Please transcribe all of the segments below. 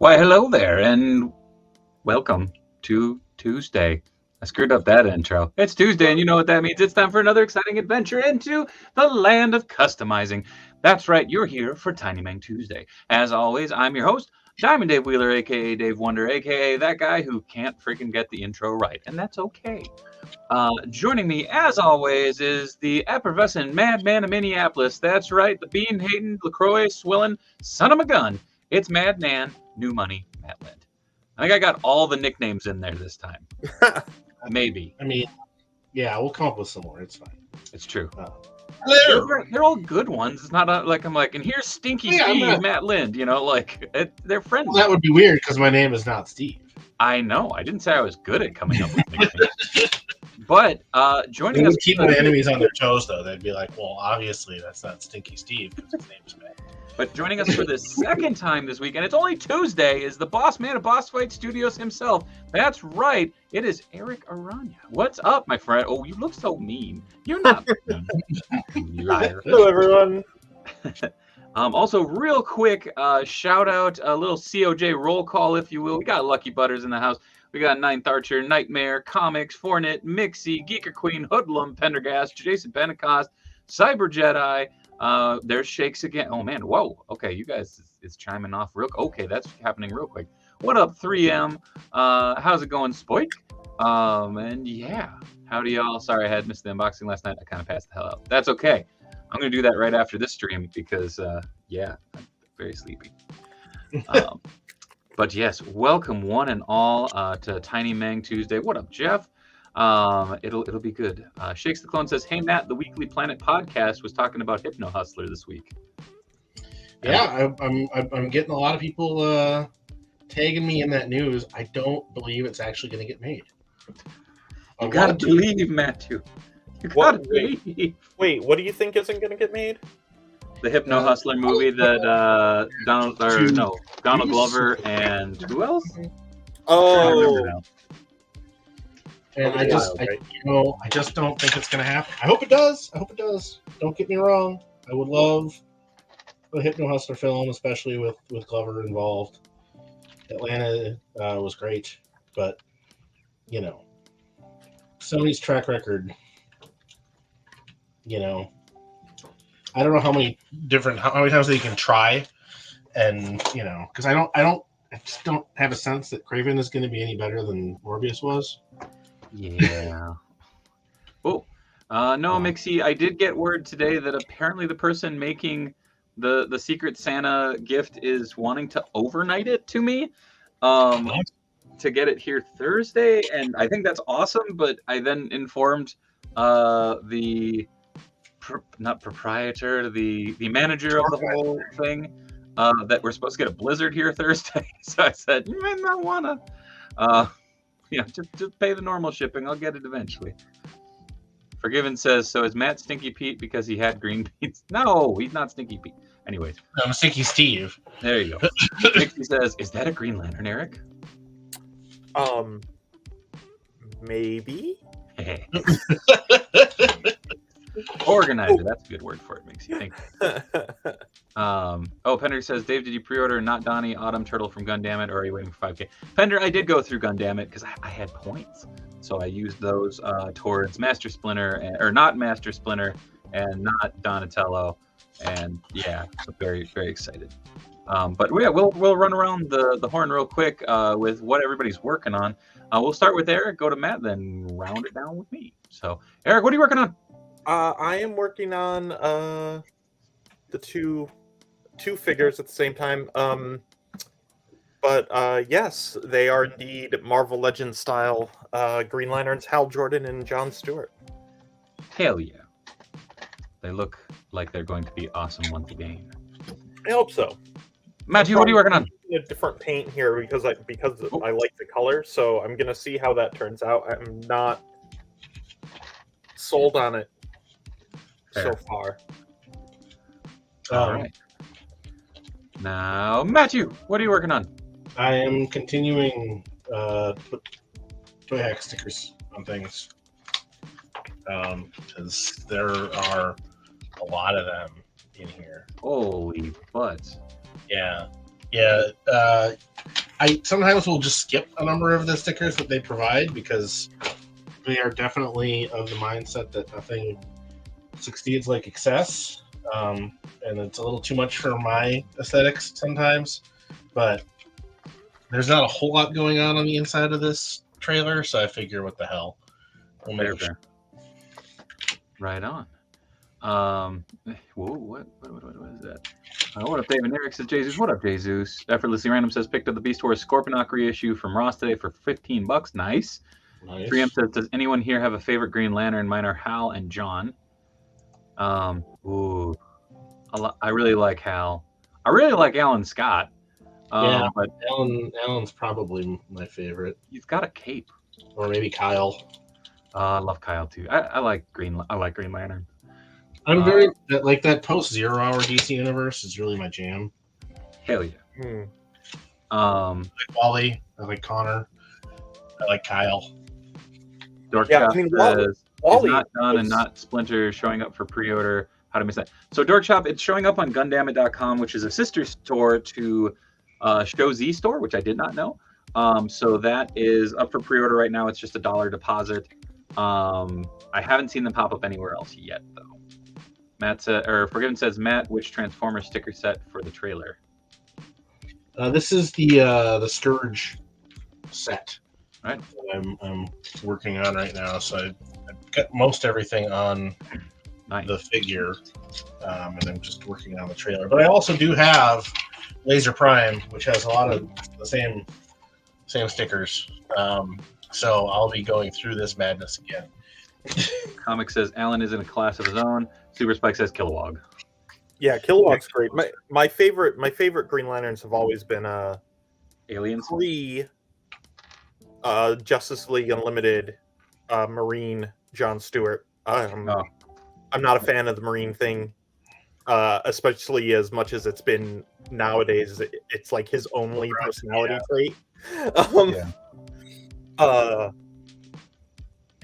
Why, hello there, and welcome to Tuesday. I screwed up that intro. It's Tuesday, and you know what that means. It's time for another exciting adventure into the land of customizing. That's right, you're here for Tiny Meng Tuesday. As always, I'm your host, Diamond Dave Wheeler, a.k.a. Dave Wonder, a.k.a. that guy who can't freaking get the intro right, and that's okay. Joining me, as always, is the effervescent madman of Minneapolis. That's right, the bean-hating, LaCroix swilling son of a gun. It's Madman, New Money, Matt Lind. I think I got all the nicknames in there this time. Maybe. I mean, yeah, we'll come up with some more. It's fine. It's true. Hello. They're all good ones. It's not like I'm like, and here's Stinky Steve, Matt Lind. You know, like they're friendly. Well, that would be weird because my name is not Steve. I know. I didn't say I was good at coming up with nicknames. But joining us, keep my enemies on their toes, though. They'd be like, "Well, obviously that's not Stinky Steve because his name's Matt." But joining us for the second time this week, and it's only Tuesday, is the boss man of Boss Fight Studios himself. That's right. It is Erik Aranya. What's up, my friend? Oh, you look so mean. You're not mean. You liar. Hello, everyone. Also, real quick, shout out a little COJ roll call, if you will. We got Lucky Butters in the house. We got Ninth Archer, Nightmare, Comics, Fortnite, Mixie, Geeker Queen, Hoodlum, Pendergast, Jason Pentecost, Cyber Jedi. There's Shakes again. Oh man, whoa. Okay, you guys is chiming off real. Okay, that's happening real quick. What up, 3M? How's it going, Spoik? And yeah, howdy y'all. Sorry, I had missed the unboxing last night. I kind of passed the hell out. That's okay. I'm gonna do that right after this stream because yeah, I'm very sleepy. But yes, welcome one and all to Tiny Meng Tuesday. What up, Jeff? It'll be good. Shakes the Clone says, "Hey Matt, the Weekly Planet podcast was talking about Hypno Hustler this week." Yeah, I'm getting a lot of people tagging me in that news. I don't believe it's actually going to get made. You gotta believe, Matthew. You gotta believe. Wait, what do you think isn't going to get made? The Hypno Hustler movie that Donald Glover and who else? Oh. And I just don't think it's going to happen. I hope it does. Don't get me wrong. I would love a Hypno Hustler film, especially with Glover involved. Atlanta was great, but you know, Sony's track record. You know, I don't know how many times they can try, and you know, because I just don't have a sense that Craven is going to be any better than Morbius was. Yeah. Oh, no, Mixie. I did get word today that apparently the person making the Secret Santa gift is wanting to overnight it to me, to get it here Thursday, and I think that's awesome. But I then informed the manager of the whole thing that we're supposed to get a blizzard here Thursday. So I said, you might not wanna. Just pay the normal shipping. I'll get it eventually. Forgiven says, so is Matt Stinky Pete because he had green beans? No, he's not Stinky Pete. Anyways. I'm Stinky Steve. There you go. Dixie says, is that a Green Lantern, Erik? Maybe. Organizer, that's a good word for it. Makes you think. Pender says, Dave, did you pre-order Not Donnie Autumn Turtle from Gundamit, or are you waiting for 5K? Pender, I did go through Gundamit because I had points, so I used those towards Master Splinter, or not Master Splinter, and not Donatello, and yeah, so very, very excited. But yeah, we'll run around the horn real quick with what everybody's working on. We'll start with Erik, go to Matt, then round it down with me. So, Erik, what are you working on? I am working on the two figures at the same time. But yes, they are indeed Marvel Legends style Green Lanterns, Hal Jordan and John Stewart. Hell yeah. They look like they're going to be awesome once again. I hope so. Matthew, what are you working on? A different paint here because I like the color, so I'm gonna see how that turns out. I'm not sold on it so far. All right. Now, Matthew, what are you working on? I am continuing to put toy hack stickers on things because there are a lot of them in here. Holy butts. Yeah. I sometimes will just skip a number of the stickers that they provide because they are definitely of the mindset that nothing succeeds like excess, and it's a little too much for my aesthetics sometimes. But there's not a whole lot going on the inside of this trailer, so I figure, what the hell? We'll make Fair. Right on. Whoa, what is that? What up, Dave and Erik says Jesus. What up, Jesus? Effortlessly Random says picked up the Beast Wars Scorponok reissue from Ross today for $15. Nice. 3M says, does anyone here have a favorite Green Lantern? Mine are Hal and John. I really like Hal. I really like Alan Scott. Yeah, but Alan's probably my favorite. He's got a cape. Or maybe Kyle. I love Kyle too. I like Green Lantern. I'm very like that post-Zero Hour DC universe is really my jam. Hell yeah. I like Wally. I like Connor. I like Kyle. Dork Shop says Wally is not done and not Splinter showing up for pre-order. How to miss that? So Dork Shop, it's showing up on Gundamit.com, which is a sister store to Show Z store, which I did not know. So that is up for pre-order right now. It's just $1 deposit. I haven't seen them pop up anywhere else yet, though. Forgiven says, Matt, which Transformer sticker set for the trailer? This is the Scourge set. Right. That I'm working on right now. So I've got most everything on the figure, and I'm just working on the trailer. But I also do have Laser Prime, which has a lot of the same stickers. So I'll be going through this madness again. Comic says Alan is in a class of his own. Super Spike says Kilowog. Yeah, Kilowog's great. My favorite Green Lanterns have always been Aliens. Justice League Unlimited Marine John Stewart. I'm not a fan of the Marine thing, especially as much as it's been nowadays. It's like his only personality trait.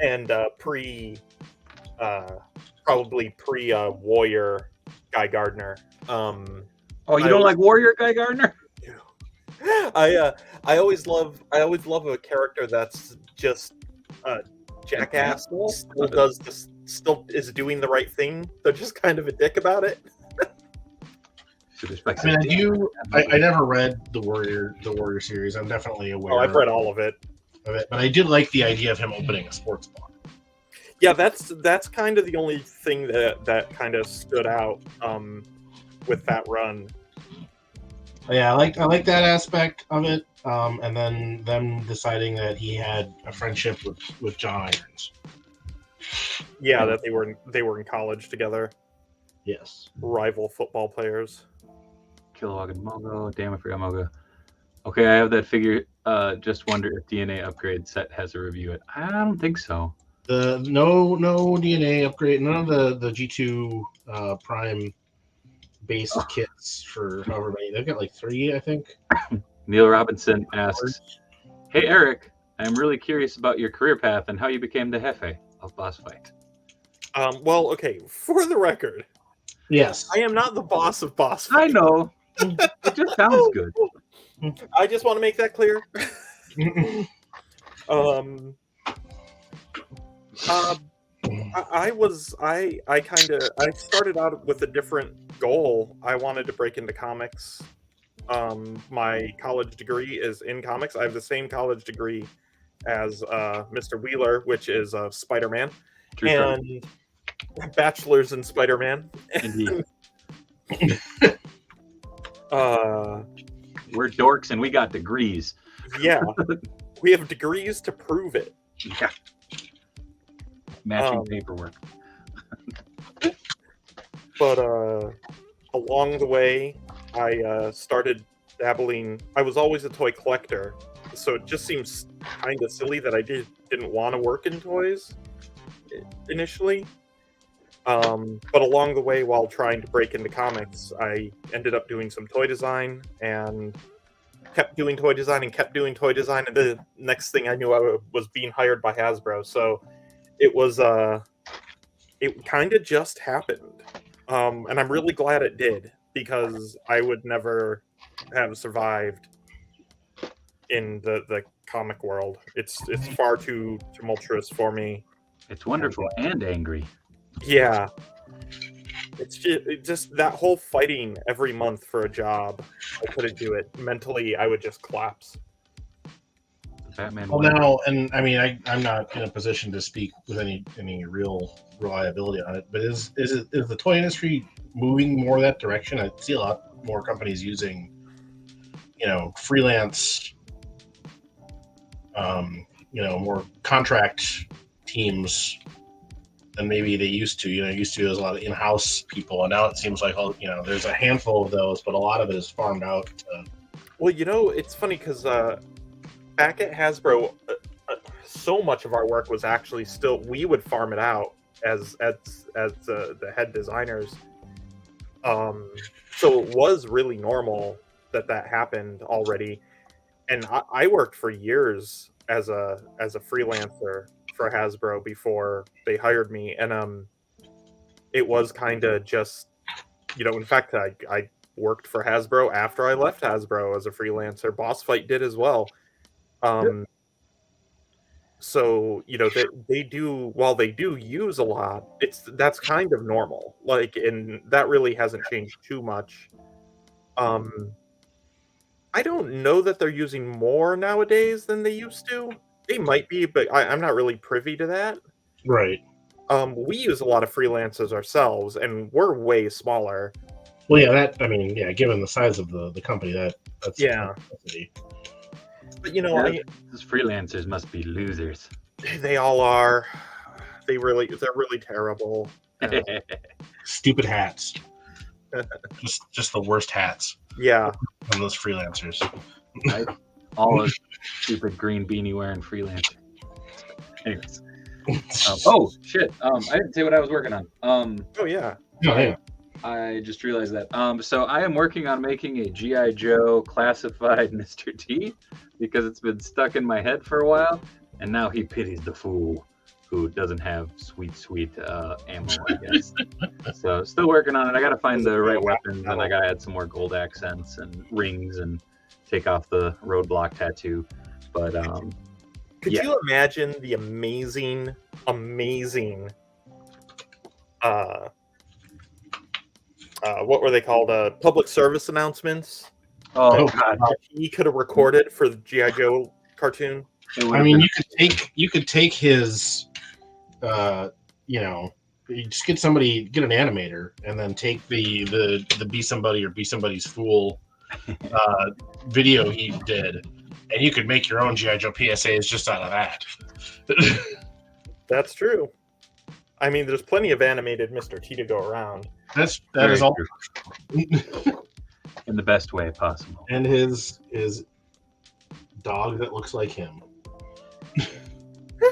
And probably pre Warrior Guy Gardner. You don't like Warrior Guy Gardner? I always love a character that's just jackass, still is doing the right thing. They're just kind of a dick about it. I never read the Warrior series. I'm definitely aware. I've read all of it. But I did like the idea of him opening a sports bar. Yeah, that's kind of the only thing that kind of stood out with that run. Yeah, I like that aspect of it, and then them deciding that he had a friendship with John Irons. Yeah, that they were in college together. Yes, rival football players. Kilowog and Mogo. Damn, I forgot Mogo. Okay, I have that figure. Just wonder if DNA Upgrade set has a review. I don't think so. No DNA Upgrade. None of the G2 Prime base kits for however many. They've got like 3, I think. Neil Robinson asks, "Hey Erik, I'm really curious about your career path and how you became the Jefe of Boss Fight." Well, okay. For the record, yes, I am not the boss of Boss Fight. I know. It just sounds good. I just want to make that clear. I started out with a different goal. I wanted to break into comics. My college degree is in comics. I have the same college degree as Mr. Wheeler, which is Spider-Man, and bachelor's in Spider-Man. Indeed. We're dorks and we got degrees. Yeah, we have degrees to prove it. Yeah. Matching paperwork. But along the way, I started dabbling. I was always a toy collector, so it just seems kind of silly that I didn't want to work in toys initially. But along the way, while trying to break into comics, I ended up doing some toy design and kept doing toy design and kept doing toy design. And the next thing I knew, I was being hired by Hasbro. So it was, it kind of just happened. And I'm really glad it did, because I would never have survived in the comic world. It's far too tumultuous for me. It's wonderful and angry. Yeah. It's just that whole fighting every month for a job. I couldn't do it. Mentally, I would just collapse. Batman. Well, now, and I mean, I'm not in a position to speak with any real reliability on it, but is the toy industry moving more that direction? I see a lot more companies using, freelance, more contract teams than maybe they used to. Used to there's a lot of in-house people, and now it seems like there's a handful of those, but a lot of it is farmed out. Well, it's funny because back at Hasbro, so much of our work was actually we would farm it out as the head designers. So it was really normal that happened already, and I worked for years as a freelancer for Hasbro before they hired me, and it was kind of just in fact I worked for Hasbro after I left Hasbro as a freelancer. Boss Fight did as well. So they do, while they do use a lot, that's kind of normal, and that really hasn't changed too much. I don't know that they're using more nowadays than they used to. They might be, but I'm not really privy to that. Right. We use a lot of freelancers ourselves, and we're way smaller. Well, yeah, given the size of the company, that's yeah. But these freelancers must be losers. They all are. They're really terrible. Stupid hats. just the worst hats. Yeah. On those freelancers. Right? All those stupid green beanie wearing freelancers. Anyways. Oh shit! I didn't say what I was working on. Oh yeah. Oh yeah. I just realized that. So I am working on making a G.I. Joe classified Mr. T because it's been stuck in my head for a while, and now he pities the fool who doesn't have sweet ammo, I guess. So still working on it. I got to find the right weapons, and I got to add some more gold accents and rings and take off the roadblock tattoo. But could you imagine the amazing what were they called? Public service announcements. Oh God! He could have recorded for the G.I. Joe cartoon. I mean, you could take his, you just get an animator, and then take the Be Somebody or Be Somebody's Fool video he did, and you could make your own G.I. Joe PSAs just out of that. That's true. I mean, there's plenty of animated Mr. T to go around. That is all. In the best way possible. And his dog that looks like him.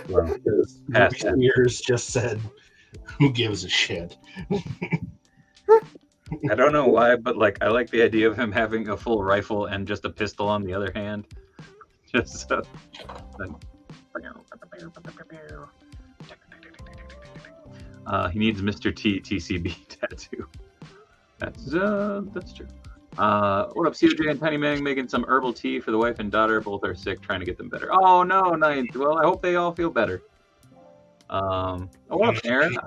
Well, Years just said, "Who gives a shit?" I don't know why, but I like the idea of him having a full rifle and just a pistol on the other hand. Just so. He needs Mr. T TCB tattoo. That's true. What up, COJ and Tiny Meng making some herbal tea for the wife and daughter. Both are sick, trying to get them better. Oh no, Ninth. Well, I hope they all feel better. What up, Aaron?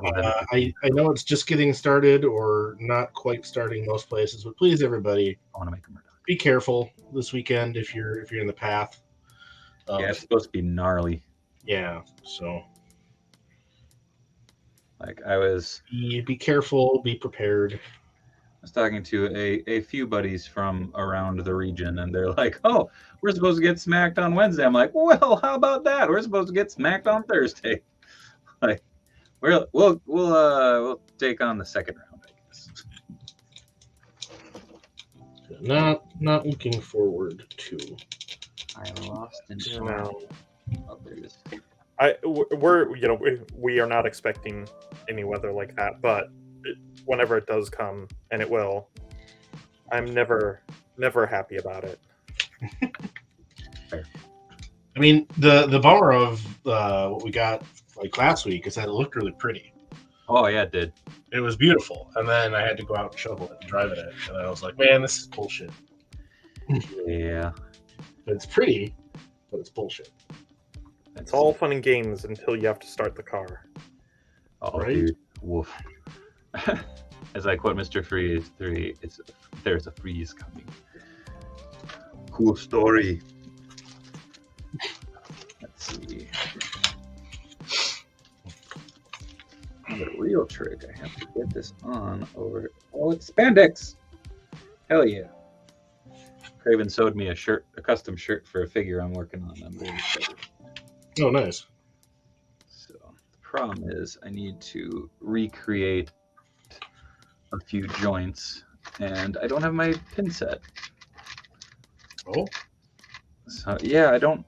I know it's just getting started or not quite starting most places, but please, everybody, I want to make them be careful this weekend if you're in the path. Yeah, it's supposed to be gnarly. Yeah, so be careful, be prepared. I was talking to a few buddies from around the region, and they're like, "Oh, we're supposed to get smacked on Wednesday." I'm like, "Well, how about that? We're supposed to get smacked on Thursday." Like, we'll take on the second round, I guess. Not looking forward to. I lost in Oh, there it is. We are not expecting any weather like that, but whenever it does come, and it will, I'm never happy about it. Fair. I mean, the bummer of what we got last week is that it looked really pretty. Oh yeah, it did. It was beautiful, and then I had to go out and shovel it and drive it, and I was like, man, this is bullshit. Yeah, but it's pretty. but it's bullshit. It's all fun and games until you have to start the car. Oh, right? dude. Woof. As I quote Mr. Freeze 3, there's a freeze coming. Cool story. Let's see. The real trick, I have to get this on over. Oh, it's spandex! Hell yeah. Craven sewed me a custom shirt for a figure I'm working on. I'm really excited. Oh, nice. So the problem is I need to recreate a few joints, and I don't have my pin set. Oh, So yeah, I don't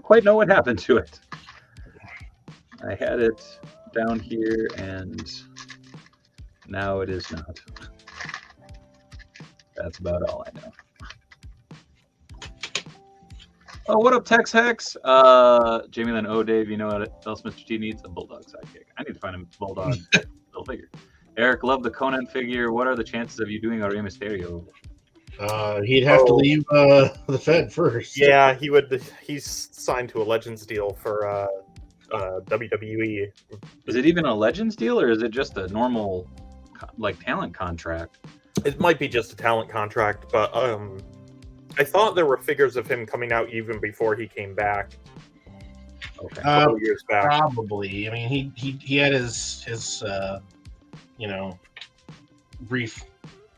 quite know what happened to it. I had it down here, and now it is not. That's about all I know. Oh, what up, Tex Hex? Jamie Lynn, oh, Dave, you know what else Mr. T needs? A bulldog sidekick. I need to find a bulldog little figure. Eric, love the Conan figure. What are the chances of you doing a Rey Mysterio? he'd have to leave the Fed first. Yeah, he would. He's signed to a Legends deal for WWE. Is it even a Legends deal, or is it just a normal, talent contract? It might be just a talent contract, but I thought there were figures of him coming out even before he came back. Okay. A couple years back. Probably. I mean, he had his brief,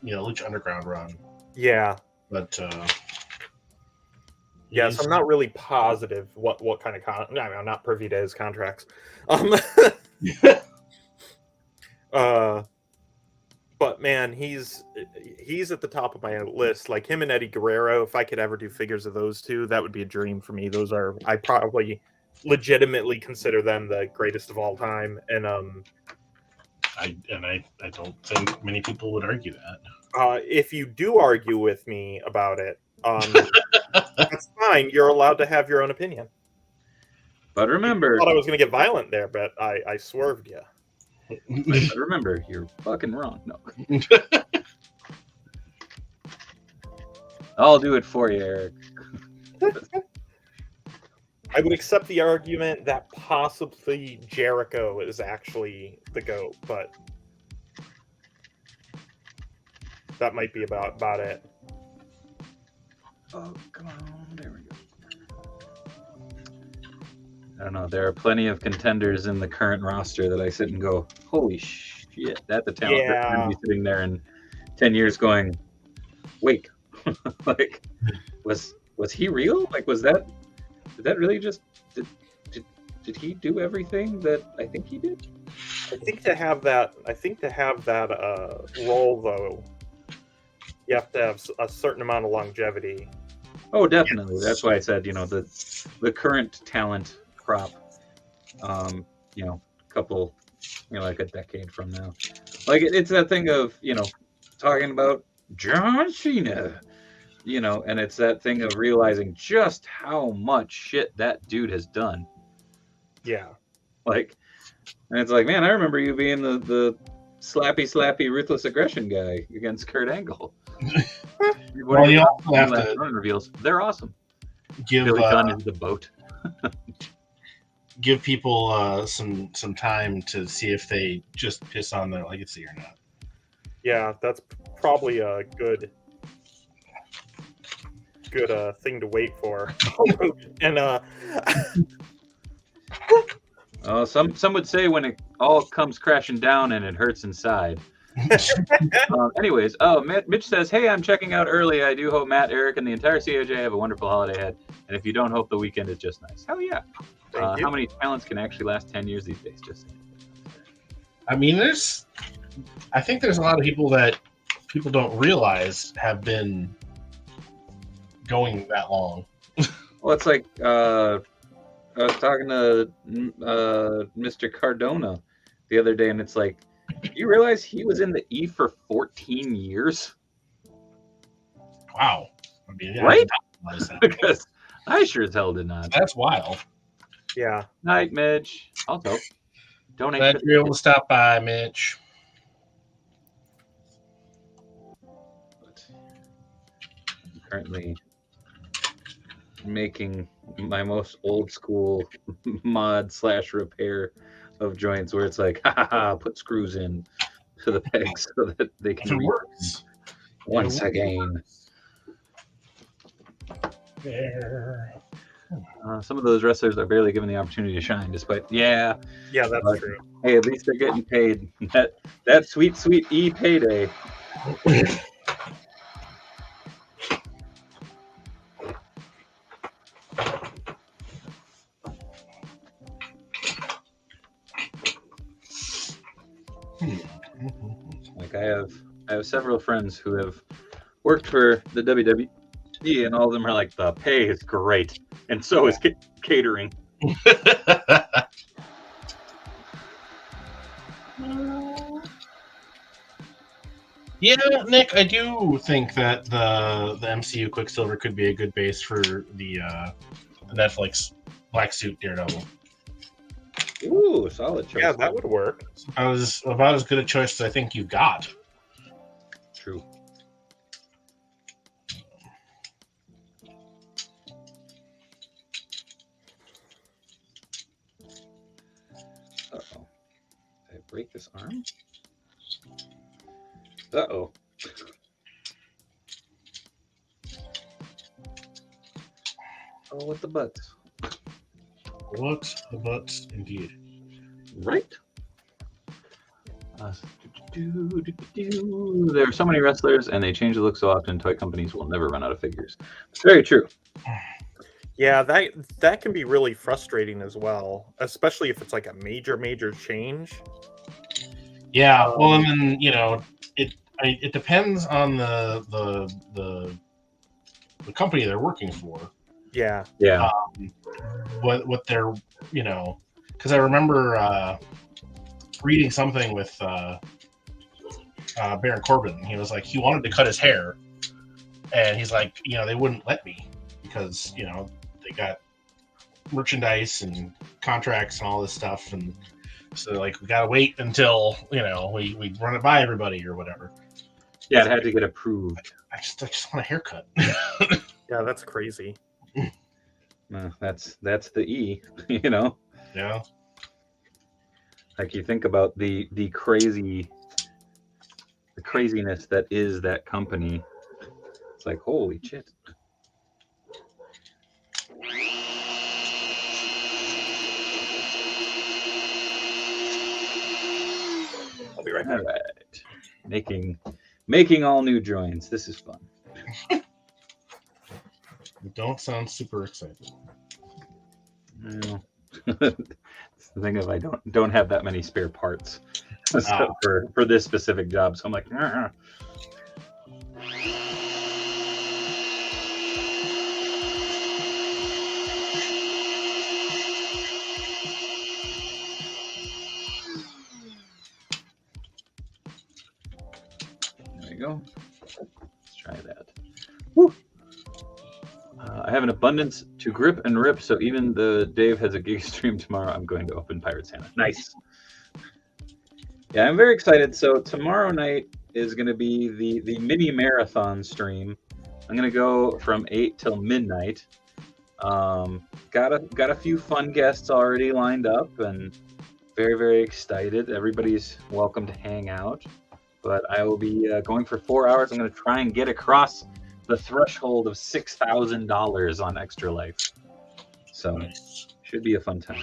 Lucha Underground run. Yeah. But yes, I'm not really positive what kind of I'm not privy to his contracts. But man, he's at the top of my list. Like him and Eddie Guerrero, if I could ever do figures of those two, that would be a dream for me. I probably legitimately consider them the greatest of all time. And I don't think many people would argue that. If you do argue with me about it, that's fine. You're allowed to have your own opinion. But remember, I thought I was going to get violent there, but I swerved you. But remember, you're fucking wrong. No. I'll do it for you, Eric. I would accept the argument that possibly Jericho is actually the GOAT, but that might be about it. Oh, come on. There we go. I don't know. There are plenty of contenders in the current roster that I sit and go, holy shit, that's a talent. Yeah. I'm be sitting there in 10 years going, wait, like, was he real? Like, did that really just, did he do everything that I think he did? I think to have that role, though, you have to have a certain amount of longevity. Oh, definitely. That's why I said, the current talent crop, couple, like a decade from now. Like, it's that thing of, talking about John Cena, and it's that thing of realizing just how much shit that dude has done. Yeah. Like, and it's like, man, I remember you being the slappy ruthless aggression guy against Kurt Angle. Well, you also have to reveals. They're awesome. Give Billy Gunn is the boat. Give people some time to see if they just piss on their legacy or not. Yeah, that's probably a good thing to wait for. And some would say when it all comes crashing down and it hurts inside. Anyways, Mitch says, hey, I'm checking out early. I do hope Matt, Eric, and the entire COJ have a wonderful holiday ahead. And if you don't hope the weekend is just nice. Hell yeah. How many talents can actually last 10 years these days? Just saying. I mean, I think there's a lot of people that people don't realize have been going that long. Well, it's like I was talking to Mr. Cardona the other day, and it's like, you realize he was in the E for 14 years? Wow. I mean, yeah, right? I didn't realize that. Because I sure as hell did not. That's wild. Yeah. Night, Mitch. Also, donate. Glad you're able to stop by, Mitch. But I'm currently making my most old school mod / repair of joints, where it's like, ha ha ha, put screws in to the pegs so that they If can it read works. once again. There. Some of those wrestlers are barely given the opportunity to shine, despite Yeah, that's But- true. hey, at least they're getting paid. That sweet E payday. Like I have several friends who have worked for the WWE, and all of them are like, the pay is great, and so is catering. Yeah, Nick, I do think that the MCU Quicksilver could be a good base for the Netflix Black Suit Daredevil. Ooh, solid choice. Yeah, that would work. I was about as good a choice as I think you got. True. Uh-oh. Did I break this arm? Uh-oh. Oh, what the butts? What the butts, indeed. Right. There are so many wrestlers, and they change the look so often. Toy companies will never run out of figures. It's very true. Yeah, that can be really frustrating as well, especially if it's like a major change. Yeah, well, and then it depends on the company they're working for. Yeah, Yeah. What they're because I remember reading something with Baron Corbin. He was like, he wanted to cut his hair, and he's like, they wouldn't let me because they got merchandise and contracts and all this stuff, and so like we gotta wait until we run it by everybody or whatever. Yeah, it had to get approved. I just want a haircut. yeah, that's crazy. That's the E, Yeah. Like you think about the craziness that is that company. It's like, holy shit. I'll be right back. All right. Making all new joints. This is fun. You don't sound super excited. Well, it's the thing of I don't have that many spare parts for this specific job, so I'm like, "Argh." There you go. Let's try that. Woo. I have an abundance to grip and rip, so even though Dave has a gig stream tomorrow, I'm going to open Pirate Santa. Nice. Yeah, I'm very excited. So tomorrow night is going to be the mini marathon stream. I'm going to go from 8 till midnight. Got a few fun guests already lined up, and very excited. Everybody's welcome to hang out. But I will be going for 4 hours. I'm going to try and get across the threshold of $6,000 on Extra Life. So Nice. should be a fun time.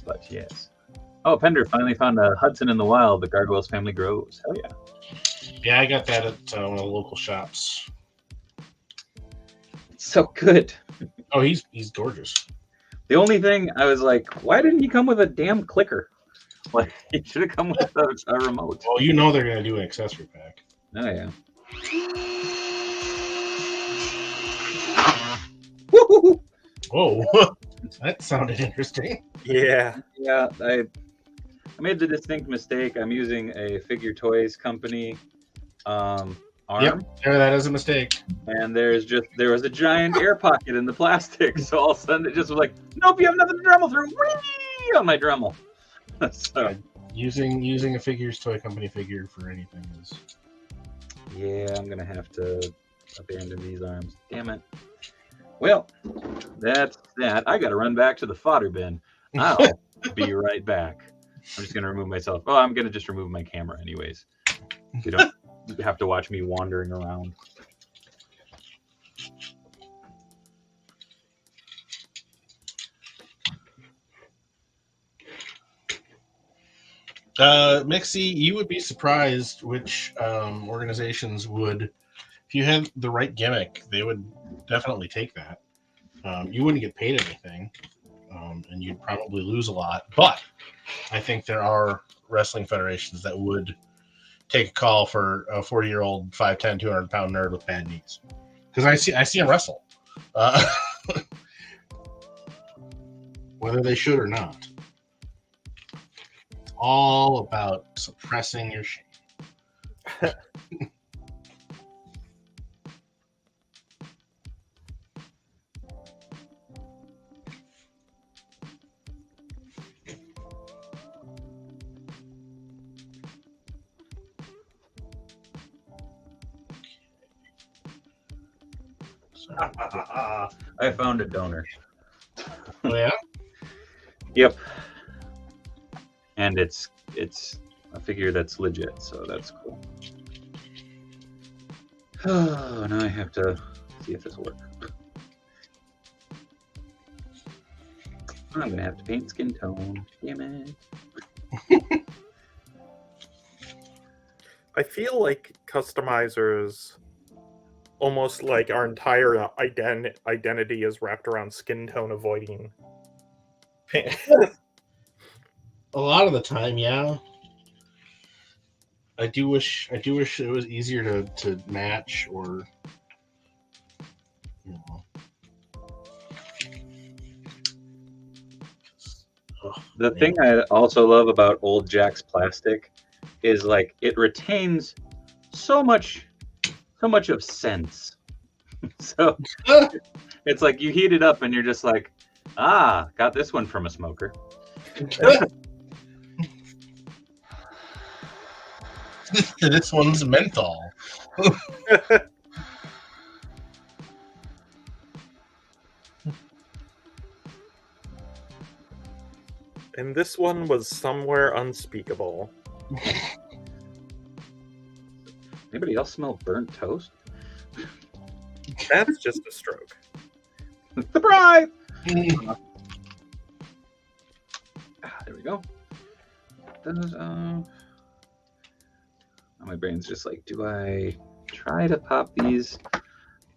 But yes. Oh, Pender finally found a Hudson in the wild. The Gargoyles family grows. Hell yeah. Yeah, I got that at one of the local shops. So good. Oh, he's gorgeous. The only thing I was like, why didn't he come with a damn clicker? Like, he should have come with a remote. Well, they're gonna do an accessory pack. Oh yeah. Woo-hoo-hoo. Whoa, that sounded interesting. Yeah. Yeah, I made the distinct mistake. I'm using a figure toys company. arm. Yep, that is a mistake. And there was a giant air pocket in the plastic. So all of a sudden it just was like, nope, you have nothing to Dremel through. Whee! On my Dremel. So using a figures toy company figure for anything is. Yeah, I'm gonna have to abandon these arms. Damn it. Well, that's that. I gotta run back to the fodder bin. I'll be right back. I'm just gonna remove myself. Oh, I'm gonna just remove my camera anyways. You don't have to watch me wandering around. Mixie, you would be surprised which organizations would, if you had the right gimmick, they would definitely take that. You wouldn't get paid anything, and you'd probably lose a lot. But I think there are wrestling federations that would take a call for a 40-year-old, 5'10", 200-pound nerd with bad knees. Because I see him wrestle, whether they should or not. It's all about suppressing your shame. I found a donor. Oh, yeah? Yep. And it's a figure that's legit, so that's cool. Oh, now I have to see if this works. I'm gonna have to paint skin tone. Damn it. I feel like customizers almost like our entire identity is wrapped around skin tone avoiding. A lot of the time, yeah. I do wish it was easier to match, or you know. The thing I also love about old Jack's plastic is like it retains so much of sense. So it's like you heat it up and you're just like, got this one from a smoker. This one's menthol. And this one was somewhere unspeakable. Anybody else smell burnt toast? That's just a stroke. Surprise! There we go. Those, my brain's just like, do I try to pop these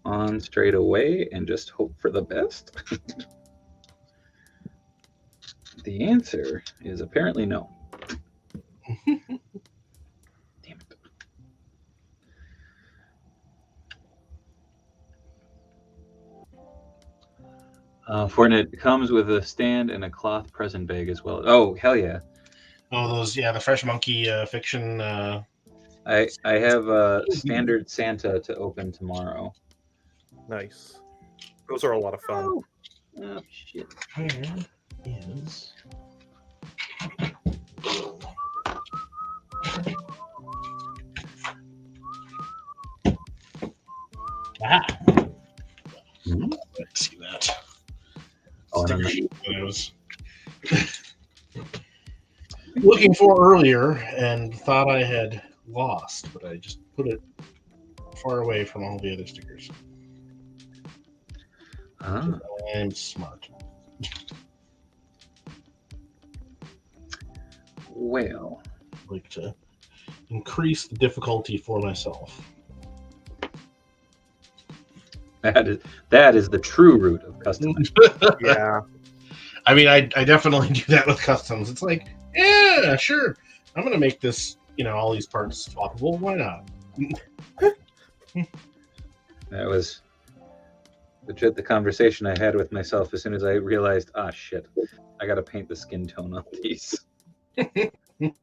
on straight away and just hope for the best? The answer is apparently no. Damn it. Fortnite comes with a stand and a cloth present bag as well. Oh, hell yeah. Oh, those, the Fresh Monkey fiction. I have a standard Santa to open tomorrow. Nice. Those are a lot of fun. Oh shit. Where is... Let's see that. Oh, Sticker sheet that I was looking for earlier and thought I had lost, but I just put it far away from all the other stickers. I'm smart. Well, I like to increase the difficulty for myself. That is the true root of customizing. Yeah. I mean, I definitely do that with customs. It's like, yeah, sure. I'm going to make this, all these parts swappable. Why not? That was legit the conversation I had with myself as soon as I realized, shit, I got to paint the skin tone on these. Damn it.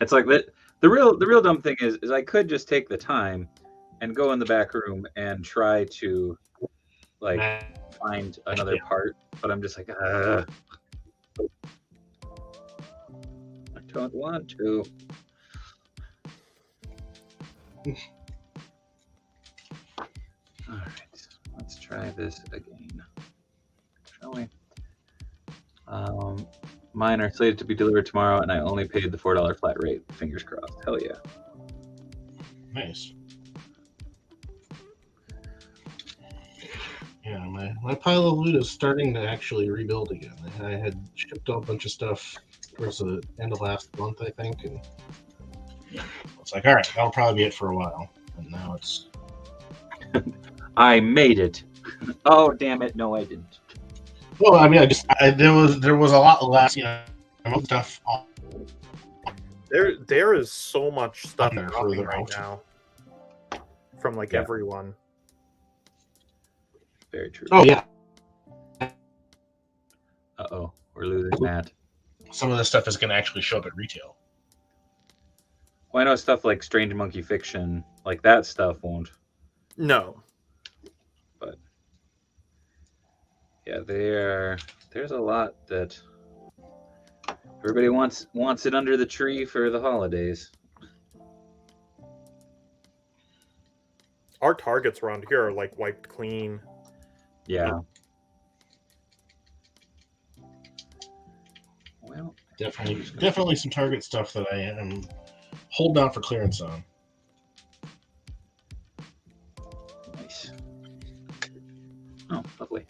It's like that. The real dumb thing is I could just take the time and go in the back room and try to like find another part, but I'm just like, I don't want to. All right, let's try this again, shall we? Mine are slated to be delivered tomorrow, and I only paid the $4 flat rate. Fingers crossed. Hell yeah. Nice. Yeah, my pile of loot is starting to actually rebuild again. I had shipped a bunch of stuff towards the end of last month, I think, and it's like, all right, that'll probably be it for a while. And now it's. I made it. Oh damn it! No, I didn't. Well, I mean, there was a lot less, stuff. There is so much stuff There dropping further right out. now from like Yeah. everyone. Very true. Oh yeah, Uh-oh, we're losing Matt. some of this stuff is going to actually show up at retail. Well, I know stuff like Strange Monkey Fiction, like that stuff won't. No. But yeah, there's a lot that everybody wants it under the tree for the holidays. Our targets around here are like wiped clean. Yeah. Well, Definitely some Target stuff that I am holding out for clearance on. nice. Oh, lovely.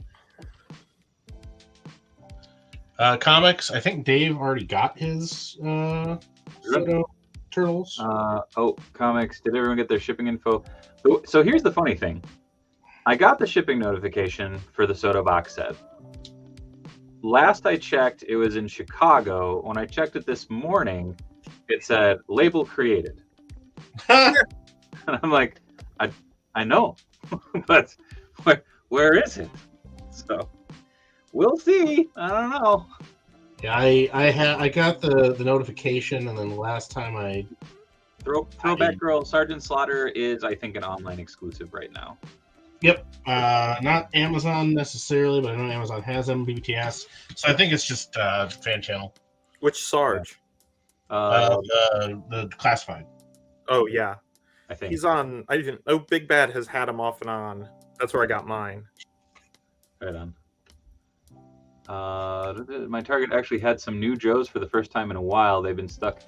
Comics. I think Dave already got his Soto Turtles. Comics. Did everyone get their shipping info? So here's the funny thing. I got the shipping notification for the Soto box set. Last I checked, it was in Chicago. When I checked it this morning, it said label created. And I'm like, I know, but where is it? So we'll see. I don't know. Yeah, I got the notification, and then the last time I Throwback Girl Sergeant Slaughter is, I think, an online exclusive right now. Yep. Not Amazon necessarily, but I know Amazon has them, BBTS. So I think it's just fan channel. Which Sarge? The classified. Oh yeah, I think he's on. I didn't. Oh, Big Bad has had him off and on. That's where I got mine. Right on. My Target actually had some new Joes for the first time in a while. They've been stuck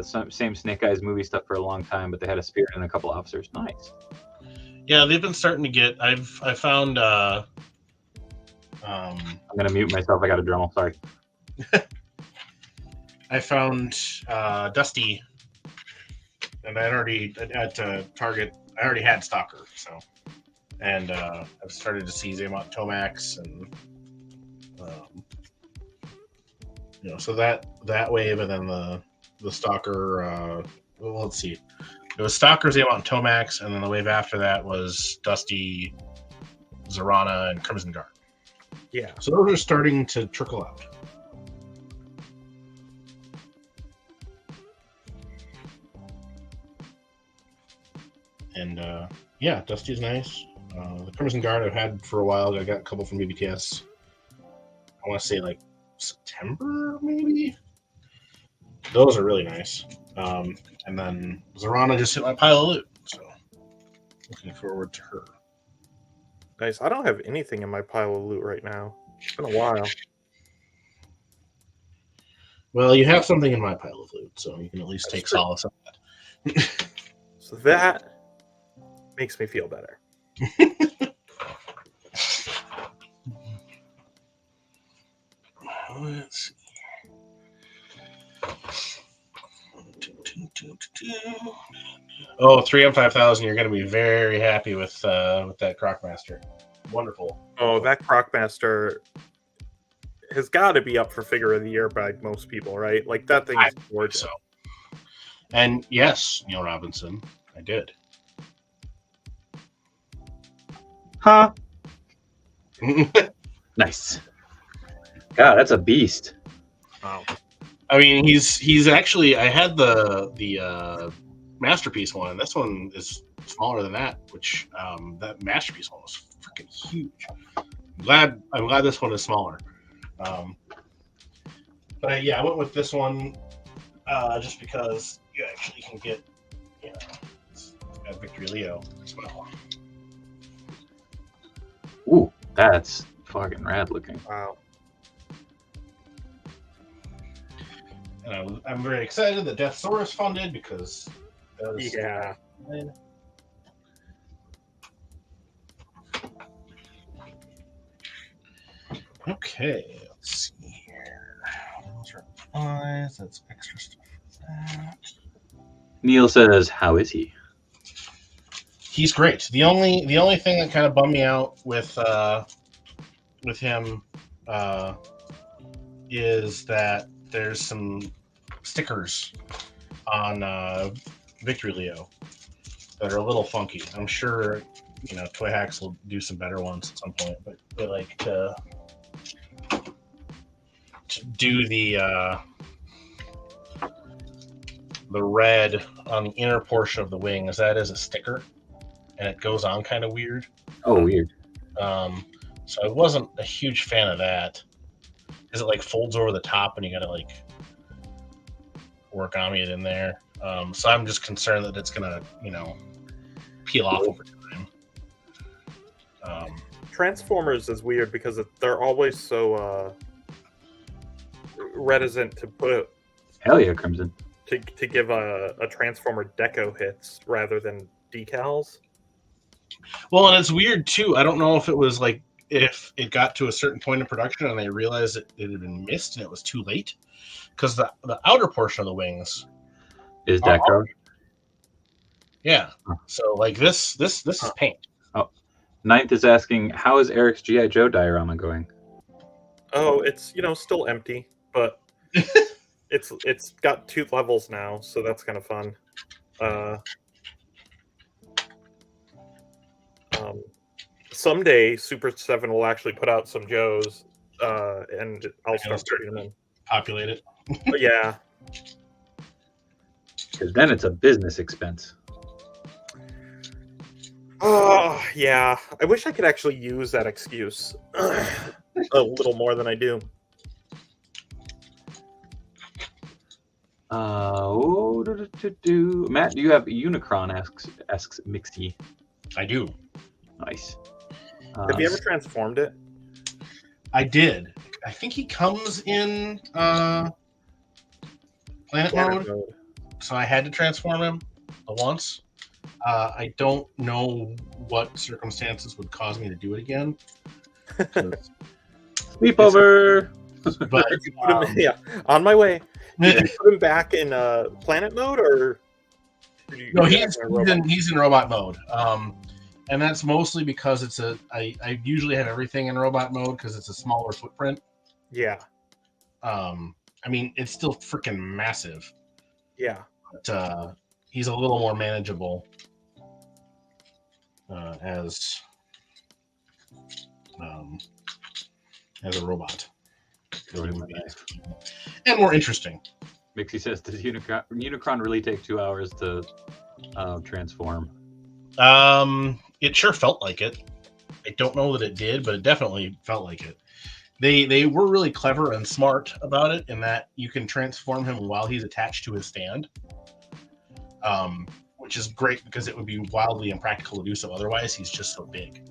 same Snake Eyes movie stuff for a long time, but they had a Spirit and a couple officers. Nice. Yeah, they've been starting to get. I found. I'm gonna mute myself. I got a Dremel. Sorry. I found Dusty, and I'd already at Target. I already had Stalker, so, and I've started to see Zaymont Tomax, and so that wave, and then the Stalker. Well, let's see. It was Stalker, Zaymont Tomax, and then the wave after that was Dusty, Zorana, and Crimson Guard. Yeah. So those are starting to trickle out. And yeah, Dusty's nice. The Crimson Guard I've had for a while. I got a couple from BBTS. I want to say like September, maybe. Those are really nice. And then Zorana just hit my pile of loot, so looking forward to her. Nice. I don't have anything in my pile of loot right now. It's been a while. Well, you have something in my pile of loot, so you can at least take solace on that. So that makes me feel better. Let's see. Oh, 3M5000, you're going to be very happy with that Crocmaster. Wonderful. Oh, that Crocmaster has got to be up for Figure of the Year by most people, right? Like, that thing is gorgeous. So. And yes, Neil Robinson, I did. Huh? Nice. God, that's a beast. Wow. I mean, he's actually. I had the masterpiece one, and this one is smaller than that. Which that masterpiece one was freaking huge. I'm glad this one is smaller. But I went with this one just because you actually can get, it's got Victory Leo as well. Ooh, that's fucking rad looking. Wow. And I'm very excited that Deathsaurus funded because that was Yeah. Okay, let's see here. Those are supplies. That's extra stuff for that. Neil says, "How is he?" He's great. The only thing that kind of bummed me out with him is that there's some stickers on Victory Leo that are a little funky. I'm sure Toy Hacks will do some better ones at some point, but they like to do the red on the inner portion of the wing as that is a sticker, and it goes on kind of weird. Oh, weird. So I wasn't a huge fan of that because it like folds over the top and you gotta like origami it in there. So I'm just concerned that it's gonna peel off over time. Transformers is weird because they're always so reticent to put Hell yeah, Crimson. to give a Transformer deco hits rather than decals. Well, and it's weird too. I don't know if it was like if it got to a certain point in production and they realized it had been missed and it was too late, because the outer portion of the wings Is Deco? Yeah. So like this is paint. Oh, Ninth is asking, how is Eric's G.I. Joe diorama going? Oh, it's still empty, but it's got 2 levels now, so that's kind of fun. Someday Super 7 will actually put out some Joes, and I'll start putting them in. Populate it. But yeah. Because then it's a business expense. Oh, yeah. I wish I could actually use that excuse a little more than I do. Matt, do you have Unicron? Asks Mixie. I do. Nice. Have you ever transformed it? I did. I think he comes in Planet Mode, so I had to transform him once. I don't know what circumstances would cause me to do it again. Sleepover. But on my way. Did you put him back in Planet Mode, or? No, he's in robot mode. And that's mostly because I usually have everything in robot mode because it's a smaller footprint. Yeah. I mean, it's still freaking massive. Yeah. But he's a little more manageable as a robot. And more interesting. Mixie says, does Unicron really take 2 hours to transform? It sure felt like it. I don't know that it did, but it definitely felt like it. They were really clever and smart about it in that you can transform him while he's attached to his stand, which is great because it would be wildly impractical to do so otherwise. He's just so big.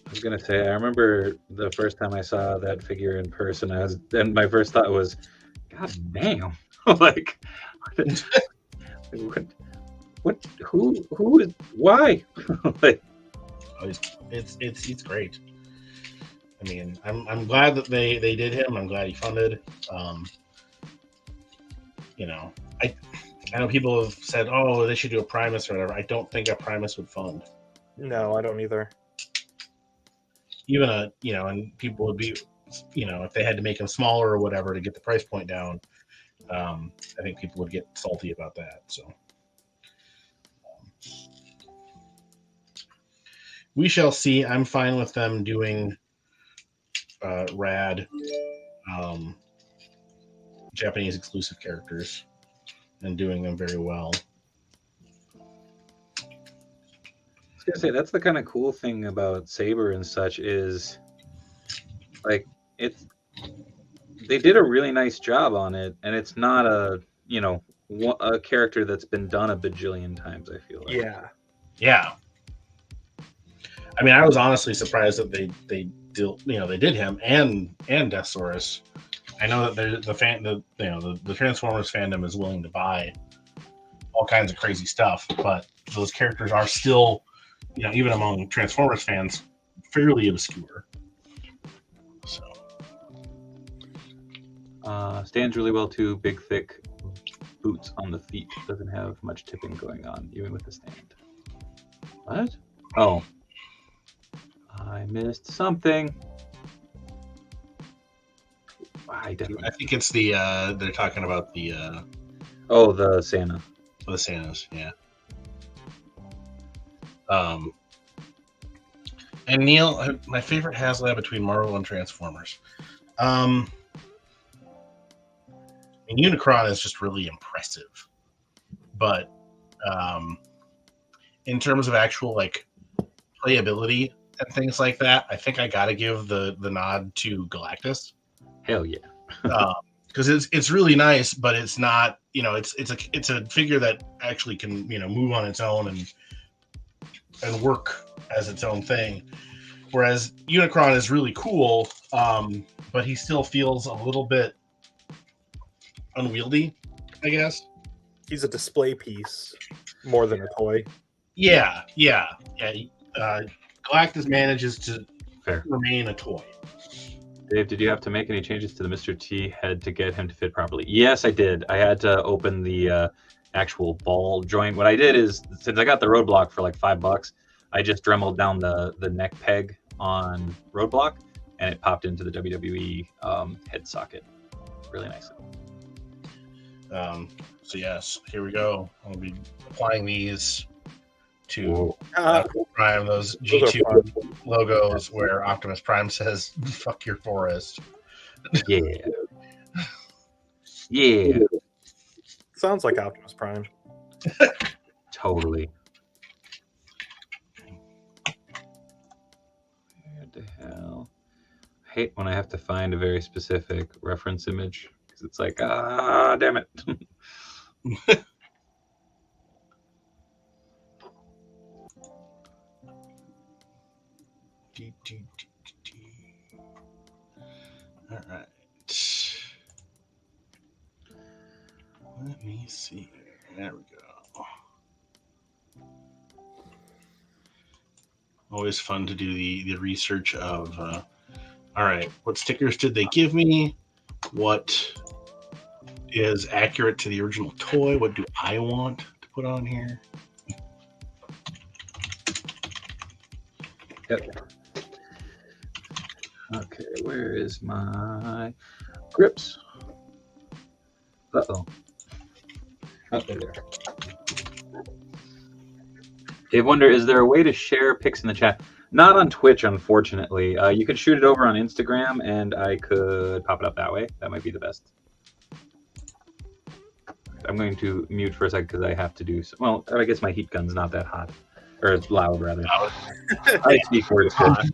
I was gonna say, I remember the first time I saw that figure in person, and my first thought was, God damn, like, what? Who is? Why? Like, it's great. I mean, I'm glad that they did him. I'm glad he funded. I know people have said, oh, they should do a Primus or whatever. I don't think a Primus would fund. No, I don't either. Even and people would be, if they had to make him smaller or whatever to get the price point down, I think people would get salty about that. So we shall see. I'm fine with them doing rad Japanese exclusive characters and doing them very well. I was gonna say that's the kind of cool thing about Saber and such is like it's they did a really nice job on it, and it's not a a character that's been done a bajillion times. I feel like. Yeah. I mean, I was honestly surprised that they did him and Deathsaurus. I know that the Transformers fandom is willing to buy all kinds of crazy stuff, but those characters are still, even among Transformers fans, fairly obscure. So stands really well too. Big, thick boots on the feet. Doesn't have much tipping going on, even with the stand. What? Oh, I missed something. I think it's the they're talking about the the Santa. The Santas, yeah. And Neil, my favorite HasLab between Marvel and Transformers. And Unicron is just really impressive, but in terms of actual playability and things like that, I think I got to give the nod to Galactus. Hell yeah. Because it's really nice, but it's not, it's a figure that actually can, move on its own and work as its own thing. Whereas Unicron is really cool, but he still feels a little bit unwieldy, I guess. He's a display piece more than a toy. Yeah. Galactus manages to remain a toy. Dave, did you have to make any changes to the Mr. T head to get him to fit properly? Yes, I did. I had to open the actual ball joint. What I did is, since I got the Roadblock for like $5, I just dremeled down the neck peg on Roadblock, and it popped into the WWE head socket really nicely. So yes, here we go. I'll be applying these to Prime, those G2 logos where Optimus Prime says, "Fuck your forest." Yeah. Yeah. Sounds like Optimus Prime. Totally. Where the hell? I hate when I have to find a very specific reference image because it's like, damn it. All right. Let me see. There we go. Always fun to do the research of, all right, what stickers did they give me? What is accurate to the original toy? What do I want to put on here? Yep. Okay, where is my grips? Uh-oh. Oh, there. Dave Wonder, is there a way to share pics in the chat? Not on Twitch, unfortunately. You could shoot it over on Instagram, and I could pop it up that way. That might be the best. I'm going to mute for a second because I have to do some. Well, I guess my heat gun's not that hot. Or it's loud, rather. I speak words hot.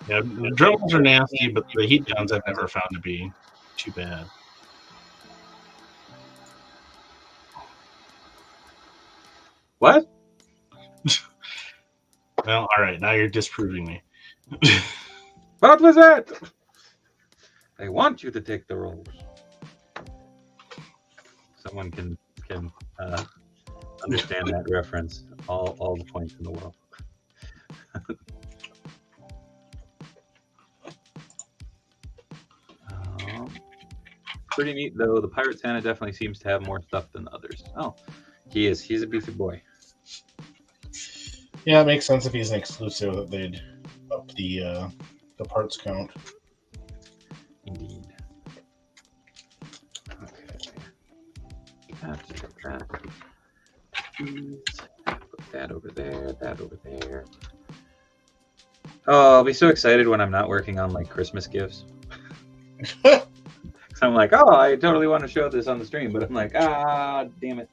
Yeah, the drones are nasty, but the heat guns I've never found to be too bad. What? Well, all right. Now you're disproving me. What was that? I want you to take the roles. Someone can understand that reference. All the points in the world. Pretty neat though. The Pirate Santa definitely seems to have more stuff than the others. Oh, he is. He's a beefy boy. Yeah, it makes sense if he's an exclusive that they'd up the parts count. Indeed. Okay. that. These. Put that over there, that over there. Oh, I'll be so excited when I'm not working on like Christmas gifts. So I'm like, oh, I totally want to show this on the stream, but I'm like, damn it.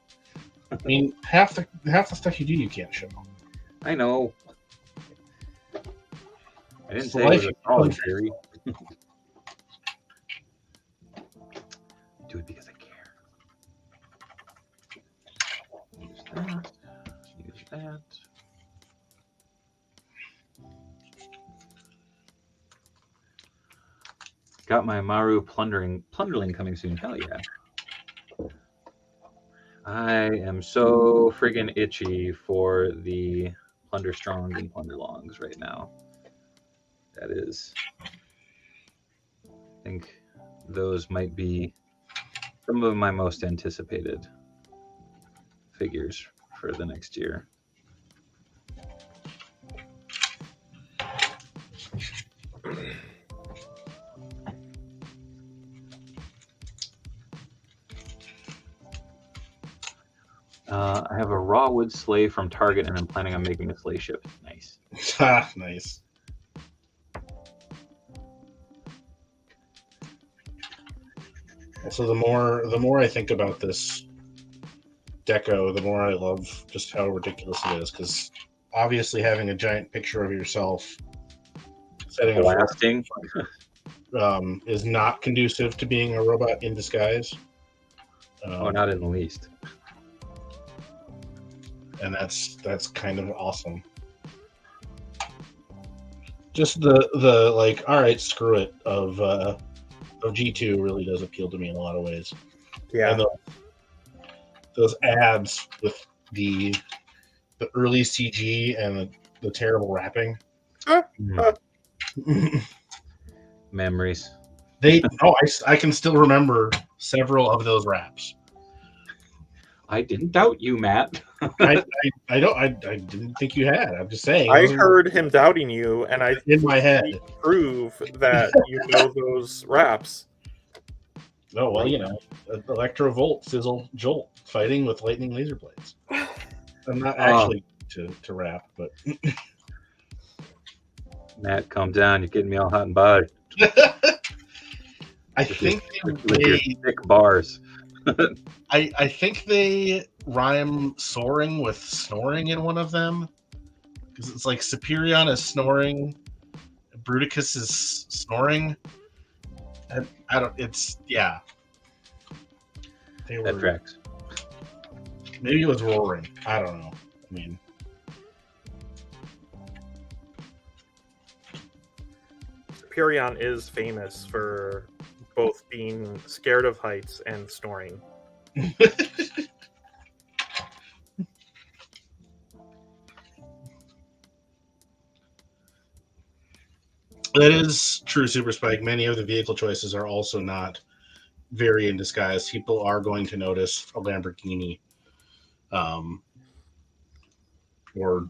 I mean, half the stuff you do, you can't show. I know. I didn't It's say the it was life a solid theory. Do it because I care. Use that. Use that. Got my Maru plunderling coming soon. Hell yeah. I am so friggin' itchy for the Plunder Strongs and Plunder Longs right now. That is, I think those might be some of my most anticipated figures for the next year. I have a raw wood sleigh from Target, and I'm planning on making a sleigh ship. Nice. Nice. So the more I think about this deco, the more I love just how ridiculous it is. Because obviously, having a giant picture of yourself setting a Blasting is not conducive to being a robot in disguise. Oh, not in the least. And that's kind of awesome. Just the like, all right, screw it of G2 really does appeal to me in a lot of ways. Yeah. And those ads with the early CG and the terrible wrapping. Memories. I can still remember several of those wraps. I didn't doubt you, Matt. I didn't think you had. I'm just saying. I heard him doubting you, and I in my head prove that you know those raps. Oh well, you know, Electrovolt, Sizzle, Jolt, fighting with lightning laser blades. I'm not actually to rap, but Matt, calm down. You're getting me all hot and bothered. I think with your thick bars. I think they rhyme soaring with snoring in one of them, because it's like Superion is snoring, Bruticus is snoring, and I don't. It's yeah. That tracks. Maybe it was roaring. I don't know. I mean, Superion is famous for both being scared of heights and snoring. That is true, Super Spike. Many of the vehicle choices are also not very in disguise. People are going to notice a Lamborghini, or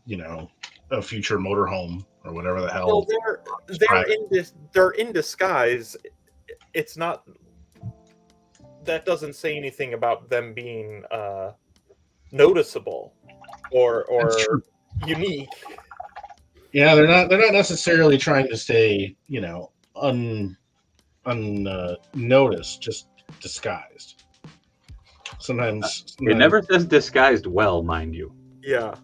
you know, a future motorhome or whatever the hell. Well, they're in disguise. It's not. That doesn't say anything about them being noticeable or unique. Yeah, they're not necessarily trying to stay, you know, unnoticed, just disguised. Sometimes It never says disguised well, mind you. Yeah.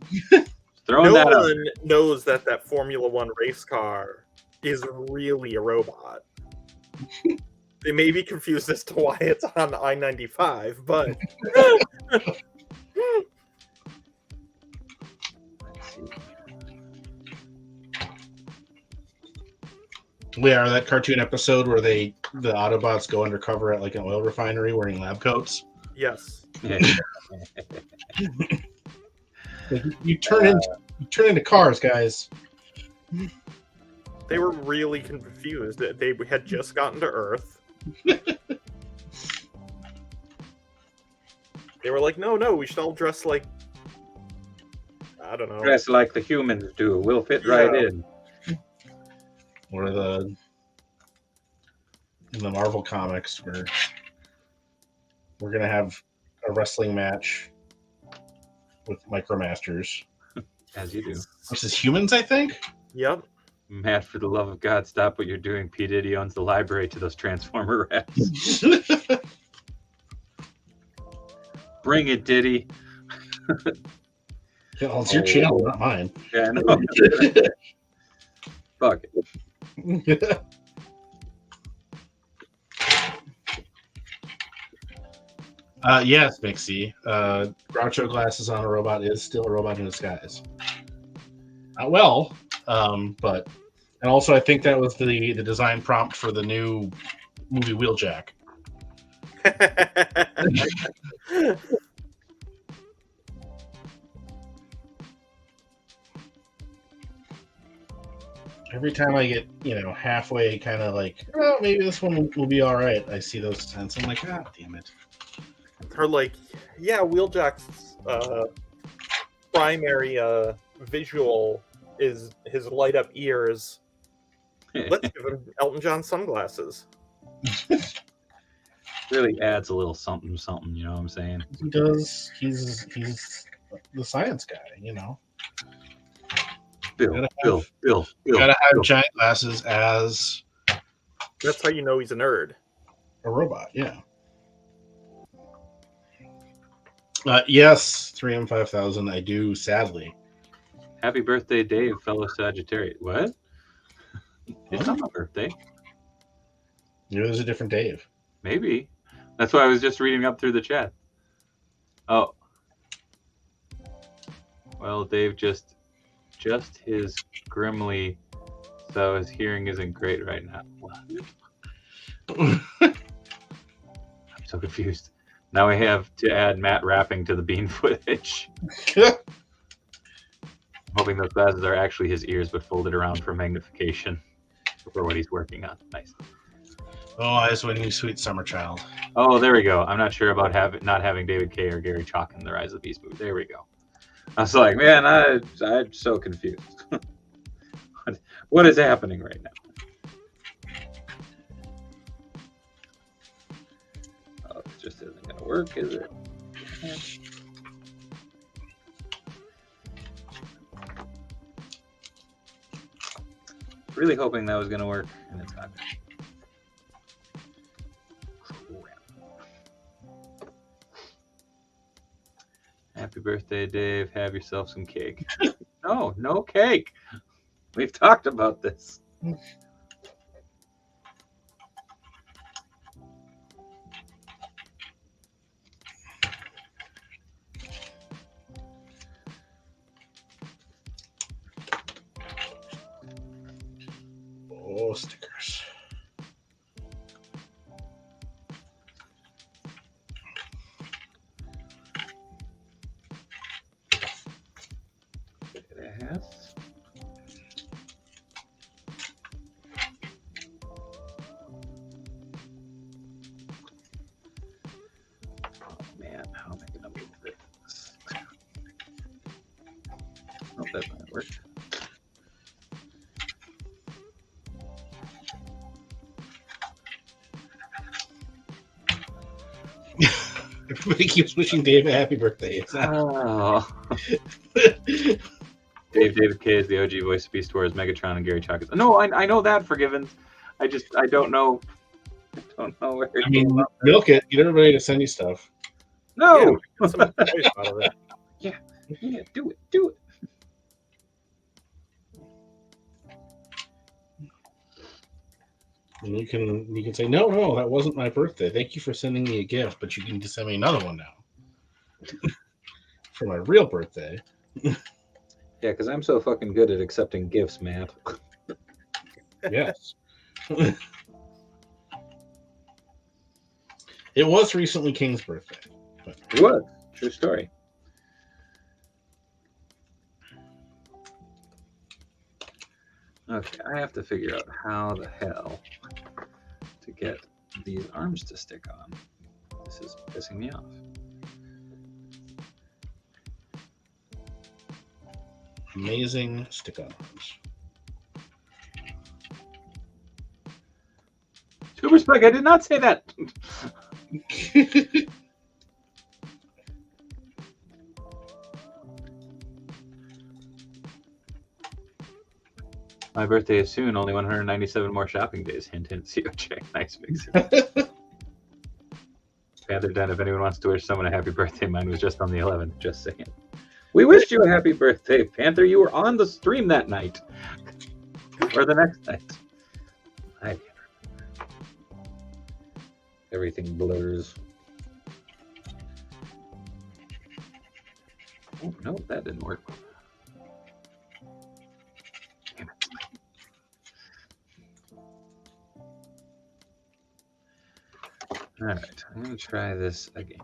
Throwing that out. No one knows that Formula One race car is really a robot. They may be confused as to why it's on I-95, but yeah, that cartoon episode where the Autobots go undercover at like an oil refinery wearing lab coats. yes. You turn into cars, guys. They were really confused. They had just gotten to Earth. They were like, no, we should all dress like, I don't know. Dress like the humans do. We'll fit right in. Or in the Marvel comics where we're gonna have a wrestling match with Micromasters. As you do. Versus humans, I think? Yep. Matt, for the love of God, stop what you're doing. P. Diddy owns the library to those Transformer rats. Bring it, Diddy. Well, it's your channel, not mine. Yeah, I know. Fuck it. Yes, Mixie. Groucho glasses on a robot is still a robot in disguise. Not well, but and also I think that was the design prompt for the new movie Wheeljack. Every time I get, halfway kind of like, oh, maybe this one will be all right, I see those signs. I'm like, ah, damn it. Or like, yeah, Wheeljack's primary visual is his light up ears. Let's give him Elton John sunglasses. Really adds a little something, you know what I'm saying? He does. He's the science guy, Bill. Gotta have giant glasses as That's how you know he's a nerd. a robot, yeah. Yes, 3M5000, I do, sadly. Happy birthday, Dave, fellow Sagittarius. What? It's not my birthday. There's a different Dave. Maybe. That's why I was just reading up through the chat. Oh. Well, Dave just his grimly, so his hearing isn't great right now. I'm so confused. Now we have to add Matt rapping to the bean footage. Hoping those glasses are actually his ears, but folded around for magnification for what he's working on. Nice. Oh, I was waiting, sweet summer child. Oh, there we go. I'm not sure about not having David Kay or Gary Chalk in the Rise of the Beast movie. There we go. I was like, man, I'm so confused. What is happening right now? Oh, it just isn't going to work, is it? Really hoping that was going to work, and it's not. Happy birthday, Dave. Have yourself some cake. No cake. We've talked about this. Oh, stickers. Yes. Oh man, how am I gonna move this? Oh, that might work. Everybody keeps wishing Dave a happy birthday. Oh. David Kay is the OG voice of Beast Wars, Megatron, and Gary Chalk is. No, I know that for Givens. I don't know. I don't know where. I mean, milk it. Get everybody to send you stuff. No. Yeah, some toys out of it. Yeah, do it. And you can say, no, that wasn't my birthday. Thank you for sending me a gift, but you can just send me another one now for my real birthday. Yeah, because I'm so fucking good at accepting gifts, Matt. Yes. It was recently King's birthday. It was. True story. Okay, I have to figure out how the hell to get these arms to stick on. This is pissing me off. Amazing stick-on arms. Super Spike, I did not say that. My birthday is soon. Only 197 more shopping days. Hint, hint. COJ. Nice mix. Panther Den. If anyone wants to wish someone a happy birthday, mine was just on the 11th. Just saying. We wished you a happy birthday, Panther. You were on the stream that night, or the next night. I can't remember. Everything blurs. Oh no, that didn't work. Damn it. All right, I'm gonna try this again.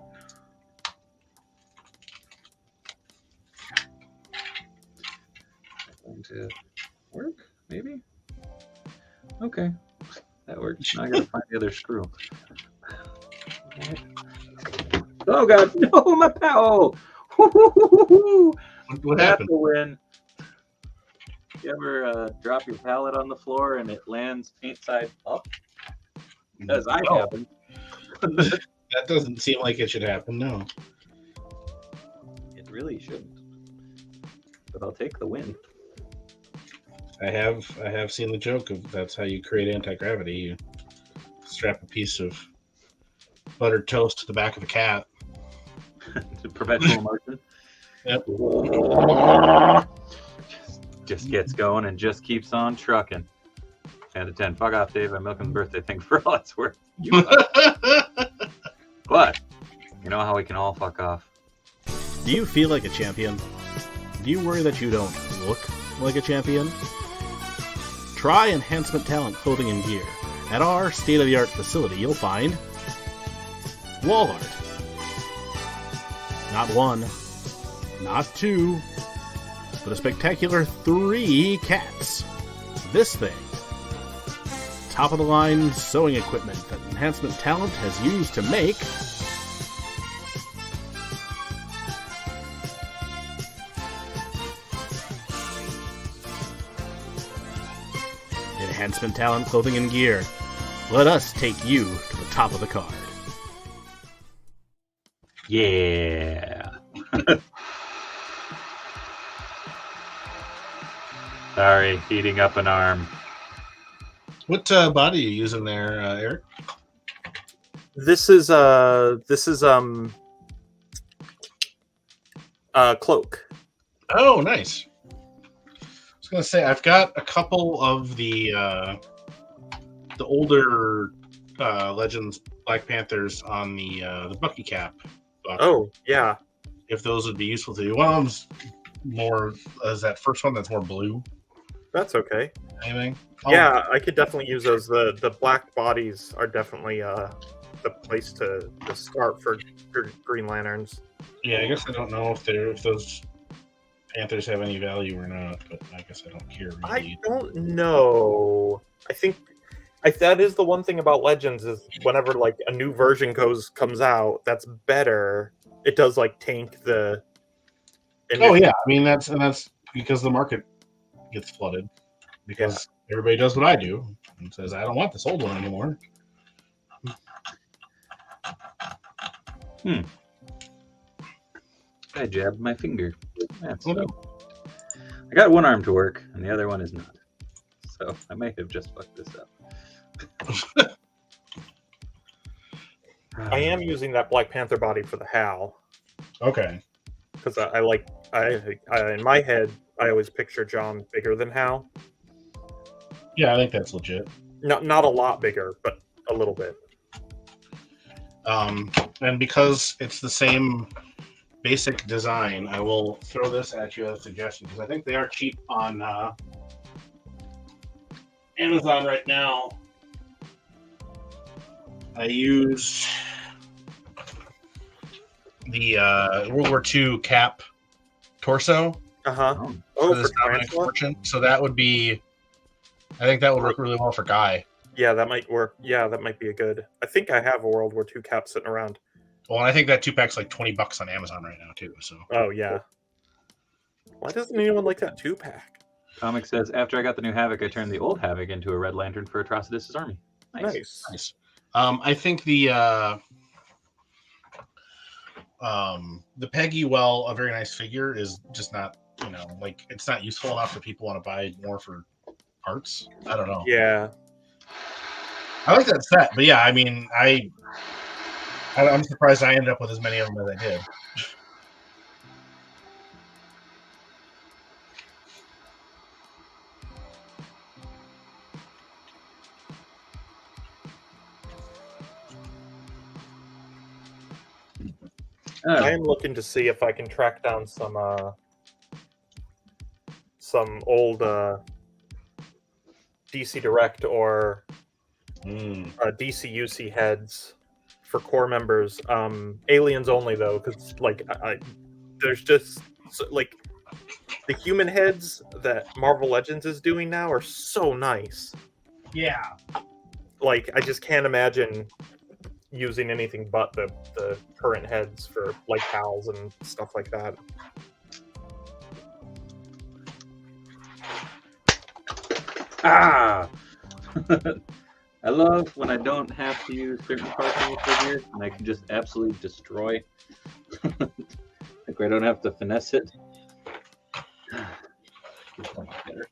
Going to work, maybe? Okay, that worked. Now I gotta find the other screw. Oh god, no, my pal! What That's happened? a win. You ever drop your pallet on the floor and it lands paint side up? Because I No. happened. That doesn't seem like it should happen. No. It really shouldn't. But I'll take the win. I have seen the joke of that's how you create anti-gravity. You strap a piece of buttered toast to the back of a cat. Perpetual motion. Yep. Just gets going and just keeps on trucking. And at 10, fuck off, Dave. I'm milking the birthday thing for all it's worth. You fuck. But you know how we can all fuck off. Do you feel like a champion? Do you worry that you don't look like a champion? Try Enhancement Talent Clothing and Gear. At our state-of-the-art facility, you'll find wall art. Not one, not two, but a spectacular 3 cats. This thing. Top-of-the-line sewing equipment that Enhancement Talent has used to make Enhancement Talent Clothing and Gear. Let us take you to the top of the card. Yeah. Sorry, heating up an arm. What body are you using there, Eric? This is cloak. Oh, nice. I was gonna say I've got a couple of the older Legends Black Panthers on the Bucky cap. Buck, Oh yeah, if those would be useful to you. One of them's more as that first one that's more blue. that's okay. Anything? Yeah, I could definitely use those. The black bodies are definitely the place to start for Green Lanterns. Yeah, I guess I don't know if those Panthers have any value or not, but I guess I don't care really. I don't know. I think that is the one thing about Legends is whenever like a new version comes out that's better, it does like tank the. Oh yeah, I mean that's because the market gets flooded because everybody does what I do and says I don't want this old one anymore. I jabbed my finger. That's I got one arm to work, and the other one is not. So I may have just fucked this up. I am using that Black Panther body for the Hal Okay. because I like in my head I always picture John bigger than Hal. Yeah, I think that's legit. Not a lot bigger, but a little bit. And because it's the same basic design, I will throw this at you as a suggestion because I think they are cheap on Amazon right now. I use the World War II cap torso. Oh, For for this Dominic Tarantula? Fortune. So that would be, I think that would work really well for Guy. Yeah, that might work. Yeah, that might be a good. I think I have a World War II cap sitting around. Well, and I think that 2-pack's like $20 on Amazon right now too. So Oh yeah. Why doesn't anyone like that 2-pack? Comic says, after I got the new Havoc, I turned the old Havoc into a Red Lantern for Atrocitus' army. Nice. I think the Peggy, well, a very nice figure, is just not, like it's not useful enough that people want to buy more for parts. I don't know. Yeah. I like that set, but yeah, I mean, I'm surprised I ended up with as many of them as I did. I am looking to see if I can track down some old DC Direct or DC UC heads for core members. Aliens only though, because like there's just like the human heads that Marvel Legends is doing now are so nice. Yeah. Like I just can't imagine using anything but the current heads for like pals and stuff like that. Ah! I love when I don't have to use certain parts of the figure and I can just absolutely destroy. Like I don't have to finesse it. It's much better.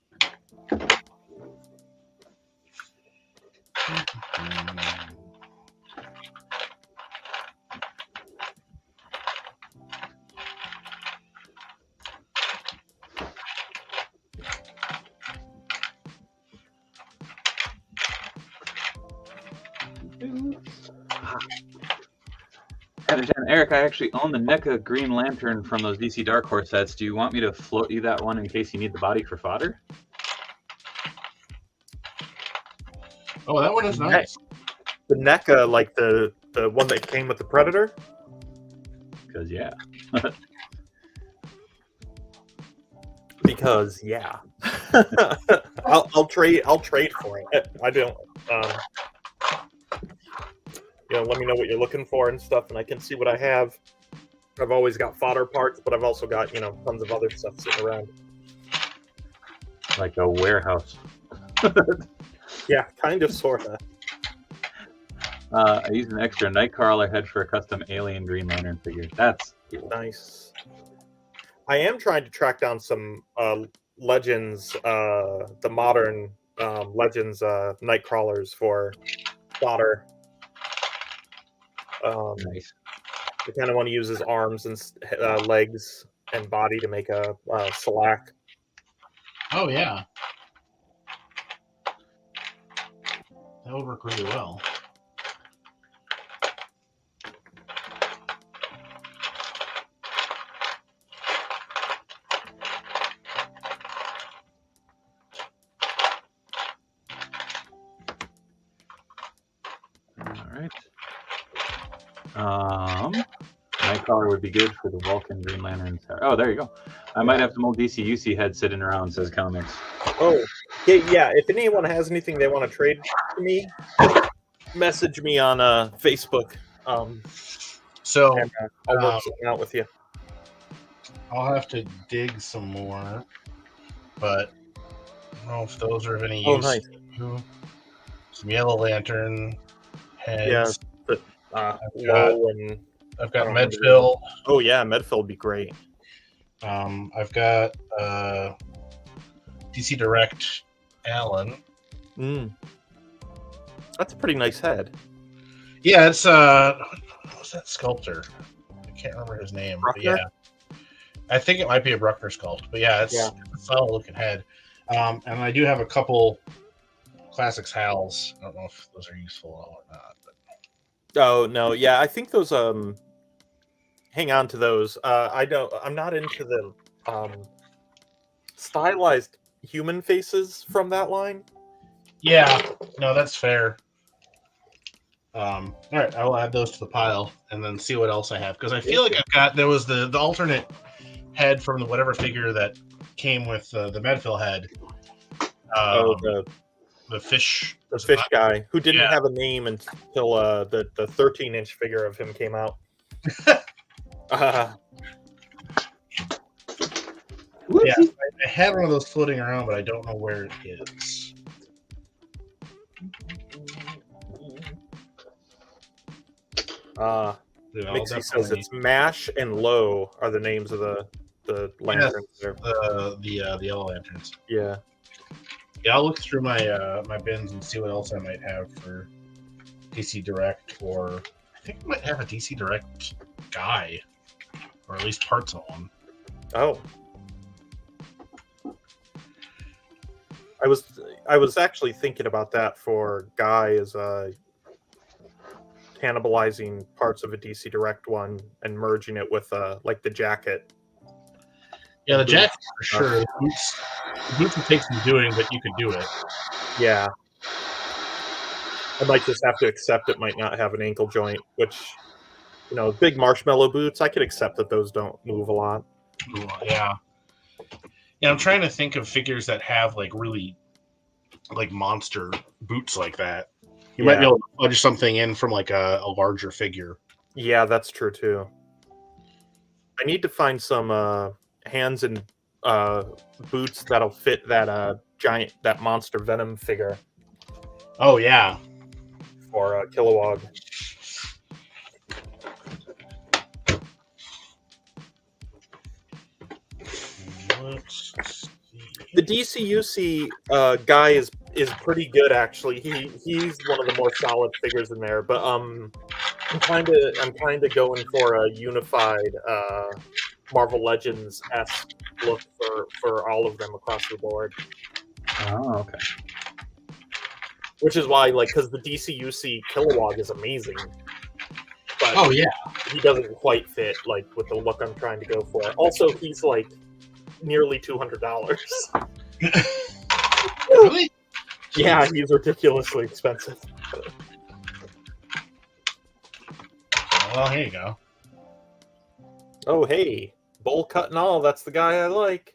Eric, I actually own the NECA Green Lantern from those DC Dark Horse sets. Do you want me to float you that one in case you need the body for fodder? Oh, that one is nice. The NECA, like the one that came with the Predator? Because yeah. Because yeah. I'll trade for it. I don't let me know what you're looking for and stuff, and I can see what I have. I've always got fodder parts, but I've also got, tons of other stuff sitting around. Like a warehouse. Yeah, kind of, sort of. I used an extra Nightcrawler head for a custom alien Green Lantern figure. That's cool. Nice. I am trying to track down some Legends, the modern Legends Nightcrawlers for fodder. Nice. I kind of want to use his arms and legs and body to make a Slack. Oh yeah, that would work really well. All right. Nightcrawler would be good for the Vulcan Green Lantern. Oh, there you go. I might have some old DC UC heads sitting around, says Comics. Oh, yeah. If anyone has anything they want to trade to me, message me on Facebook. So and, I'll work something out with you. I'll have to dig some more, but I don't know if those are of any Oh, use. nice. Some Yellow Lantern heads. Yeah, low and I've got Medfill. Oh yeah, Medfill would be great. I've got DC Direct Allen. That's a pretty nice head. Yeah, it's what was that sculptor? I can't remember his name. But yeah, I think it might be a Bruckner sculpt. But yeah, it's a solid looking head. And I do have a couple Classics Hals. I don't know if those are useful or not. But... Oh no, yeah, I think those. Hang on to those. I'm not into the stylized human faces from that line. Yeah, no, that's fair. All right, I will add those to the pile and then see what else I have, because I feel like there was the alternate head from the whatever figure that came with the Medfill head. The fish guy who didn't have a name until the 13-inch figure of him came out. I had one of those floating around, but I don't know where it is. Mixie says it's Mash and Low are the names of the lanterns there. The Yellow Lanterns. Yeah. Yeah, I'll look through my my bins and see what else I might have for DC Direct, or I think I might have a DC Direct guy, or at least parts of one. Oh. I was actually thinking about that for Guy as cannibalizing parts of a DC Direct one and merging it with like the jacket. Yeah, the Boots. jacket for sure. The boots would take some doing, but you could do it. Yeah. I might just have to accept it might not have an ankle joint, which, you know, big marshmallow boots, I could accept that those don't move a lot. Yeah. Yeah, I'm trying to think of figures that have like really like monster boots like that. You might be able to fudge something in from like a larger figure. Yeah, that's true too. I need to find some hands and boots that'll fit that that monster Venom figure Oh yeah. for Kilowog. Let's see. The DCUC guy is pretty good actually. He's one of the more solid figures in there, but I'm kind of going for a unified Marvel Legends-esque look for all of them across the board. Oh, okay. Which is why, like, because the DCUC Kilowog is amazing, but Oh yeah. he doesn't quite fit like with the look I'm trying to go for. Also, he's like nearly $200. Really? Yeah, he's ridiculously expensive. Well, here you go. Oh, hey, bowl cut and all. That's the guy I like.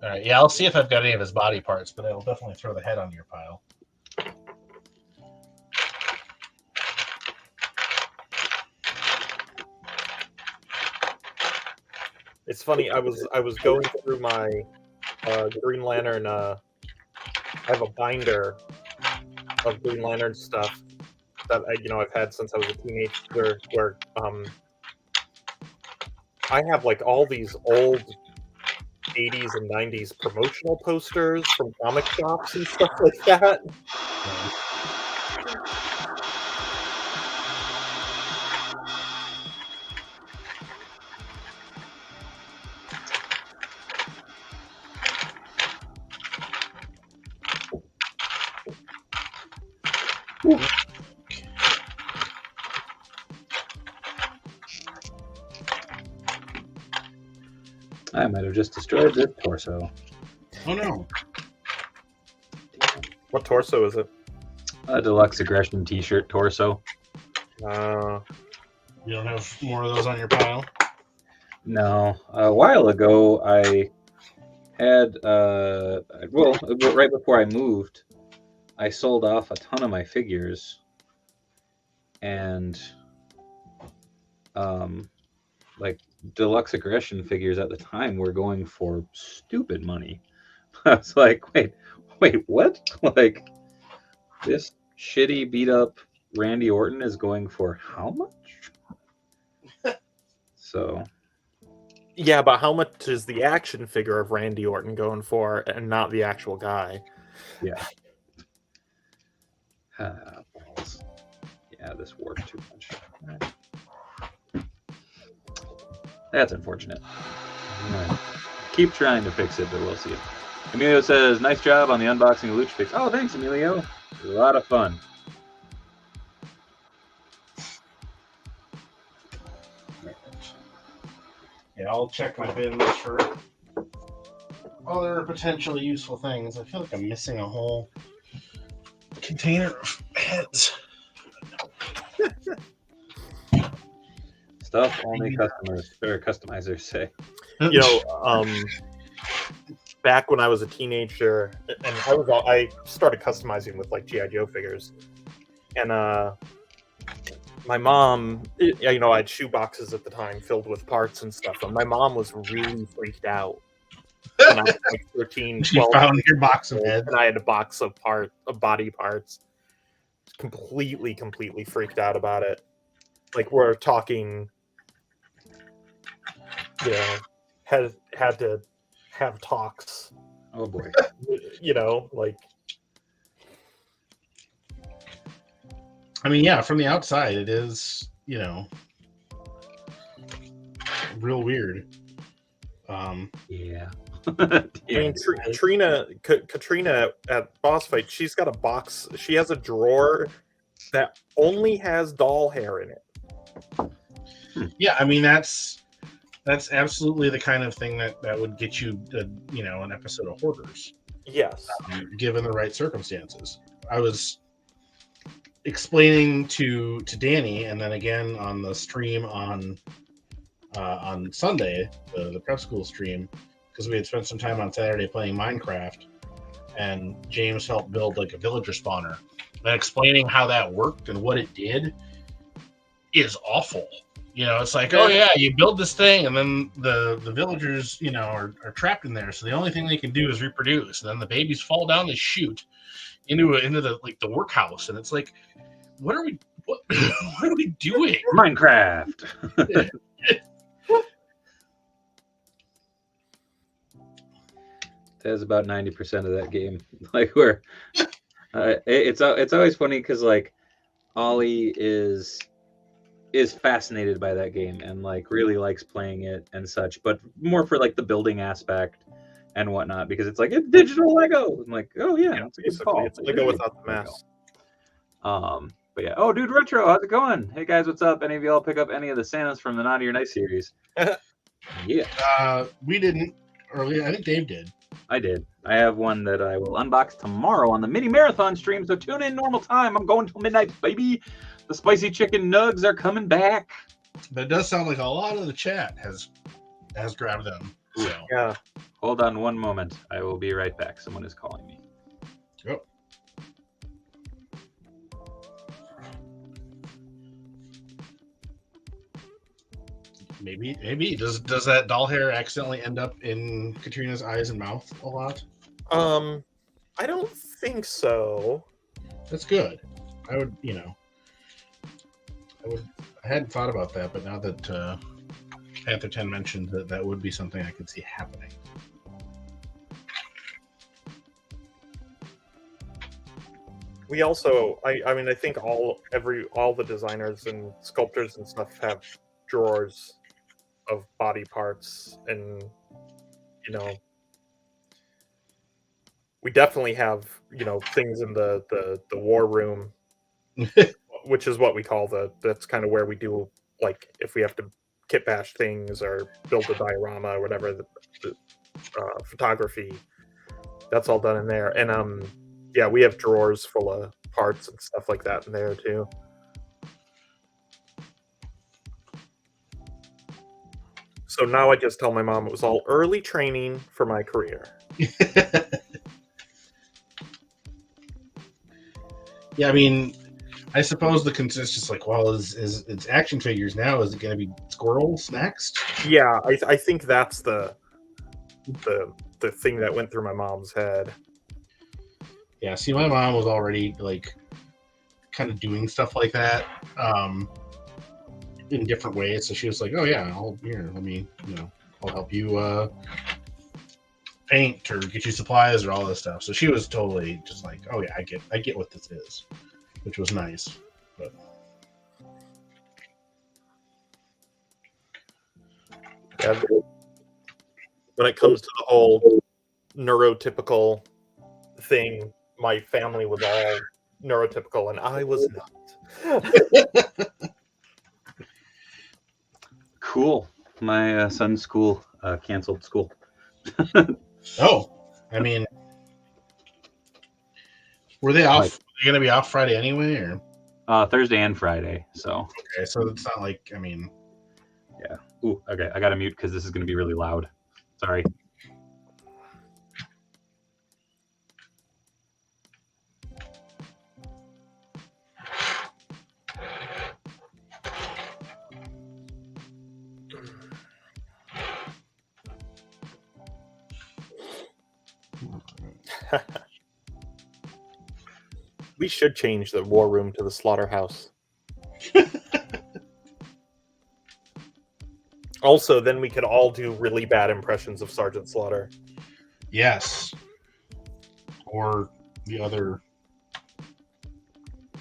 All right. Yeah, I'll see if I've got any of his body parts, but I'll definitely throw the head on your pile. It's funny. I was going through my Green Lantern. I have a binder of Green Lantern stuff that I've had since I was a teenager. Where I have like all these old 80s and 90s promotional posters from comic shops and stuff like that. I might have just destroyed this torso. Oh no. What torso is it? A Deluxe Aggression T-shirt torso. You don't have more of those on your pile? No, a while ago I had right before I moved, I sold off a ton of my figures, and like Deluxe Aggression figures at the time were going for stupid money. I was like, wait, what? Like, this shitty beat up Randy Orton is going for how much? So Yeah, but how much is the action figure of Randy Orton going for, and not the actual guy? yeah. Balls. Yeah, this worked too much. That's unfortunate. Right. Keep trying to fix it, but we'll see. Emilio says, nice job on the unboxing of Lucha Fix. Oh, thanks, Emilio. It was a lot of fun. Yeah, I'll check my bins for other potentially useful things. I feel like I'm missing a whole container of heads. Stuff only customizers say. You know, back when I was a teenager, and I started customizing with like G.I. Joe figures, and my mom, I had shoe boxes at the time filled with parts and stuff, and my mom was really freaked out when I was like 13, 12. She found your box of heads. And I had a box of body parts. Completely freaked out about it. Like, we're talking, had to have talks. Oh boy. Like I mean, yeah, from the outside, it is, real weird. Yeah. I mean, Katrina at boss fight, she's got a box. She has a drawer that only has doll hair in it. Yeah, I mean that's absolutely the kind of thing that would get you, an episode of Hoarders, Yes. given the right circumstances. I was explaining to Danny, and then again on the stream on Sunday, the prep school stream, because we had spent some time on Saturday playing Minecraft, and James helped build like a villager spawner. And explaining how that worked and what it did is awful. It's like, oh yeah, you build this thing, and then the villagers, are trapped in there. So the only thing they can do is reproduce. And then the babies fall down the chute into the workhouse, and it's like, what are we doing? Minecraft. That's about 90% of that game. Like where it's always funny because like Ollie is fascinated by that game and like really likes playing it and such, but more for like the building aspect and whatnot, because it's like it's digital Lego. I'm like, oh yeah, it's a good call. It's Lego without the mess. But yeah. Oh, dude, Retro, how's it going? Hey guys, what's up? Any of y'all pick up any of the Santas from the Naughty or Nice series? Yeah. We didn't earlier. I think Dave did. I did. I have one that I will unbox tomorrow on the mini marathon stream, so tune in normal time. I'm going till midnight, baby. The spicy chicken nugs are coming back. But it does sound like a lot of the chat has grabbed them. So. Yeah. Hold on one moment. I will be right back. Someone is calling me. Oh. Maybe. Does that doll hair accidentally end up in Katrina's eyes and mouth a lot? I don't think so. That's good. I would, I hadn't thought about that, but now that Panther 10 mentioned that would be something I could see happening. We also, I mean, I think all the designers and sculptors and stuff have drawers of body parts, and we definitely have things in the war room, which is what we call that's kind of where we do, like, if we have to kit bash things or build a diorama or whatever, the photography, that's all done in there. And yeah, we have drawers full of parts and stuff like that in there too. So now I just tell my mom it was all early training for my career. Yeah, I mean, I suppose the concern is just like, well, is it's action figures now? Is it going to be squirrels next? Yeah, I think that's the thing that went through my mom's head. Yeah, see, my mom was already like kind of doing stuff like that in different ways. So she was like, "Oh yeah, let me, I'll help you paint or get you supplies or all this stuff." So she was totally just like, "Oh yeah, I get what this is," which was nice. But yeah, when it comes to the whole neurotypical thing, my family was all neurotypical, and I was not. Cool. My son's school canceled school. oh, I mean, were they off? Are they going to be off Friday anyway, or Thursday and Friday? So okay, so it's not like, I mean, yeah. Ooh, okay. I got to mute because this is going to be really loud. Sorry. We should change the war room to the slaughterhouse. Also, then we could all do really bad impressions of Sergeant Slaughter. Yes. Or the other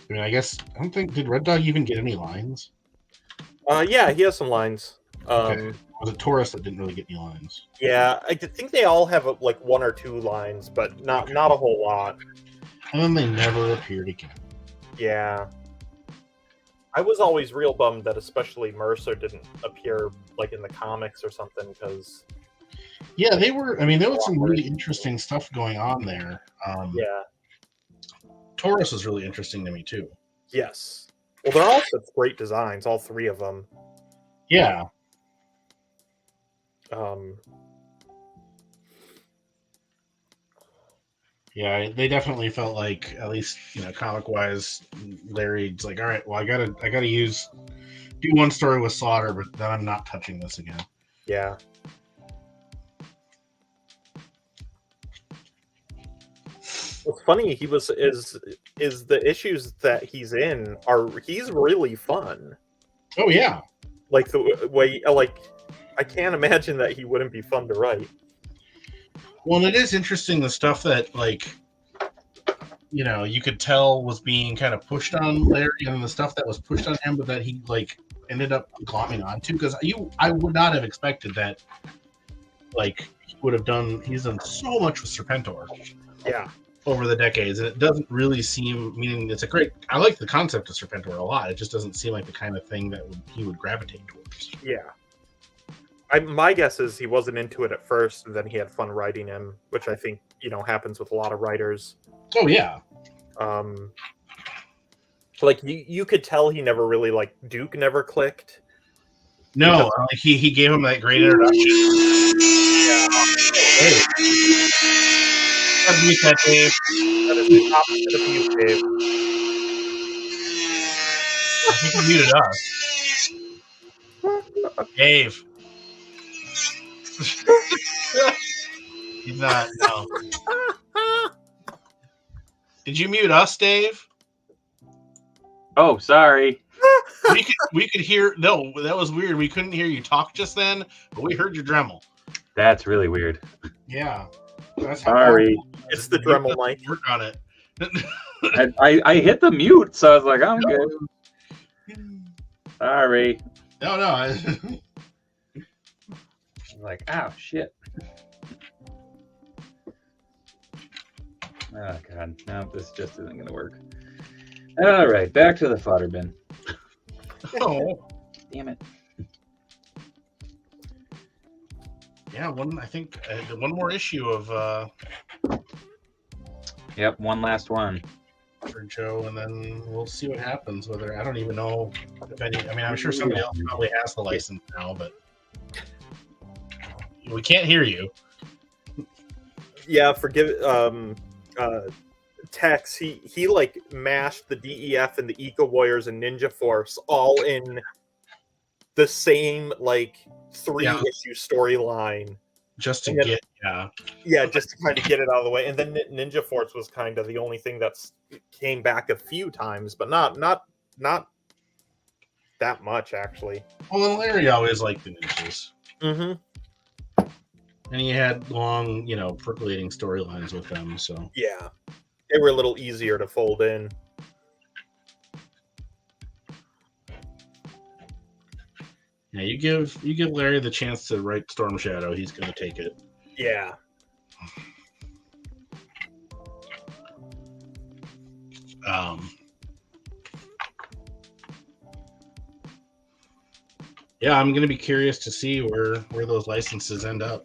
I mean, I guess I don't think did Red Dog even get any lines? Yeah, he has some lines. Okay. It was a Taurus that didn't really get any lines. Yeah, I think they all have like 1 or 2 lines, but not a whole lot. And then they never appeared again. Yeah. I was always real bummed that especially Mercer didn't appear like in the comics or something, because Yeah, they were. I mean, there was some really interesting stuff going on there. yeah. Taurus was really interesting to me too. Yes. Well, they're all such great designs, all 3 of them. Yeah. Yeah, they definitely felt like, at least comic wise, Larry's like, all right, well, I gotta do one story with Slaughter, but then I'm not touching this again. Yeah. What's funny, is the issues that he's in he's really fun. Oh yeah. Like the way, like, I can't imagine that he wouldn't be fun to write. Well, it is interesting the stuff that, like, you could tell was being kind of pushed on Larry, and the stuff that was pushed on him, but that he like ended up glomming onto. Because I would not have expected that. Like, he's done so much with Serpentor. Yeah. Over the decades, and it doesn't really seem. Meaning, I like the concept of Serpentor a lot. It just doesn't seem like the kind of thing that he would gravitate towards. Yeah. My guess is he wasn't into it at first, and then he had fun writing him, which I think happens with a lot of writers. Oh yeah. Like you could tell he never really, like, Duke never clicked. No, he gave him that great introduction. Yeah. Hey. That is the opposite of you, Dave. I think he muted us. Dave. He's not. No. Did you mute us, Dave? Oh, sorry. We could hear. No, that was weird. We couldn't hear you talk just then, but we heard your Dremel. That's really weird. Yeah. Sorry. It's the Dremel mic. Work on it. I hit the mute, so I was like, I'm good. Sorry. No. I'm like, oh shit. Oh god, no, this just isn't gonna work. All right, back to the fodder bin. Oh, damn it. Yeah, I think one more issue of. Yep, one last one for Joe, and then we'll see what happens. Whether I don't even know if any. I mean, I'm sure somebody else probably has the license now, but we can't hear you. Yeah, forgive. Tex, he like mashed the DEF and the Eco Warriors and Ninja Force all in the same like 3-issue storyline, just to just to kind of get it out of the way. And then Ninja Force was kind of the only thing that's came back a few times, but not that much actually. Well, and Larry always liked the ninjas. Mm-hmm. And he had long, percolating storylines with them. So yeah, they were a little easier to fold in. Yeah, you give Larry the chance to write Storm Shadow, he's going to take it. Yeah. Yeah, I'm going to be curious to see where those licenses end up.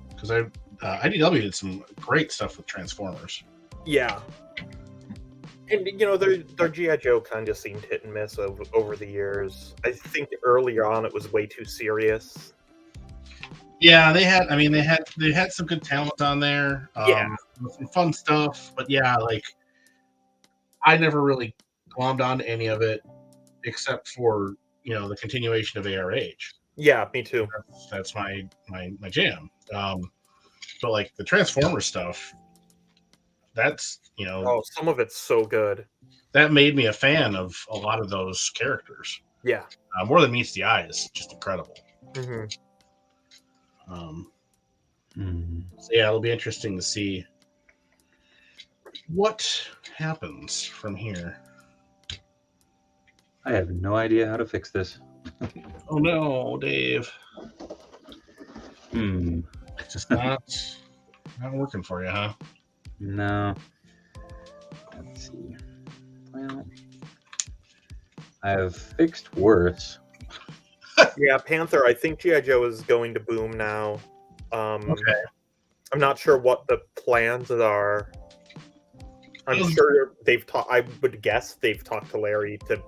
Because IDW did some great stuff with Transformers. Yeah. And, their G.I. Joe kind of seemed hit and miss over the years. I think earlier on it was way too serious. Yeah, they had some good talent on there. Some fun stuff. But yeah, like, I never really glommed onto any of it except for, the continuation of ARH. Yeah, me too. That's my jam. But like the Transformer stuff, that's some of it's so good. That made me a fan of a lot of those characters. Yeah, More Than Meets the Eye is just incredible. Mm-hmm. So yeah, it'll be interesting to see what happens from here? I have no idea how to fix this. Oh no, Dave. It's just not working for you, huh? No. Let's see. Well, I have fixed worse. Yeah, Panther. I think GI Joe is going to boom now. Okay. I'm not sure what the plans are. I'm sure they've talked. I would guess they've talked to Larry to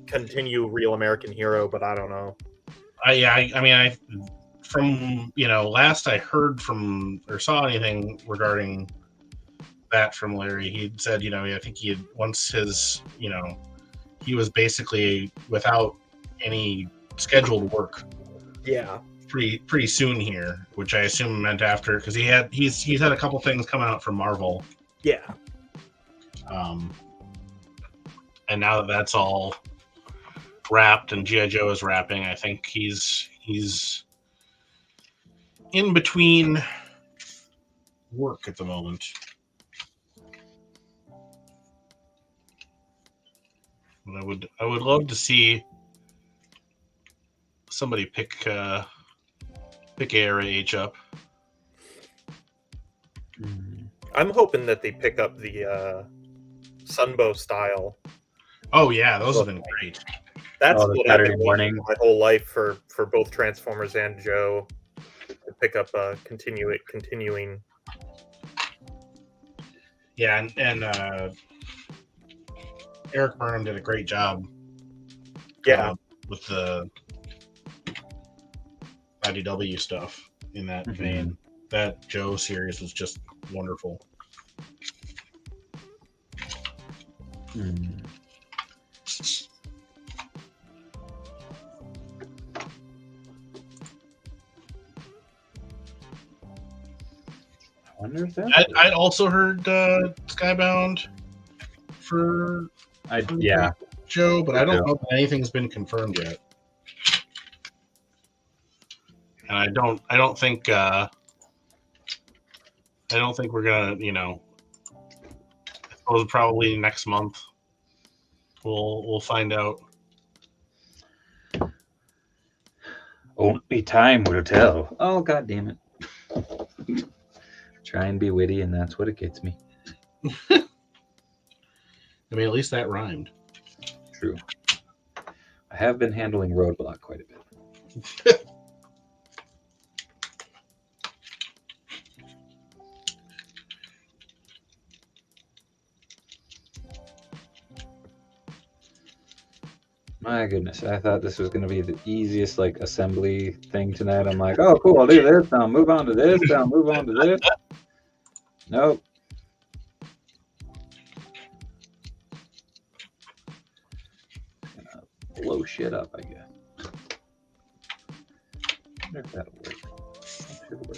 continue Real American Hero, but I don't know. I from last I heard from or saw anything regarding that from Larry, he'd said, I think he had once his, he was basically without any scheduled work. Yeah. Pretty soon here, which I assume meant after, because he's had a couple things coming out from Marvel. Yeah. And now that that's all wrapped and GI Joe is wrapping, I think he's in between work at the moment. But I would love to see somebody pick ARAH up. I'm hoping that they pick up the Sunbow style. Oh yeah, those have been great. That's the what Saturday I've been morning. wanting my whole life for both Transformers and Joe. To pick up continuing. Yeah, and Eric Burnham did a great job. Yeah, with the IDW stuff in that vein. That Joe series was just wonderful. I wonder if that. I'd also heard Skybound for Joe, but I don't know if anything's been confirmed yet. And I don't think we're gonna, I suppose probably next month we'll find out. Only time will tell. Oh, god damn it. Try and be witty, and that's what it gets me. I mean, at least that rhymed. True. I have been handling Roadblock quite a bit. My goodness, I thought this was going to be the easiest assembly thing tonight. I'm like, oh, cool, I'll do this, I'll move on to this, I'll move on to this. Nope. Gonna blow shit up, I guess. I wonder if that'll work. That should work.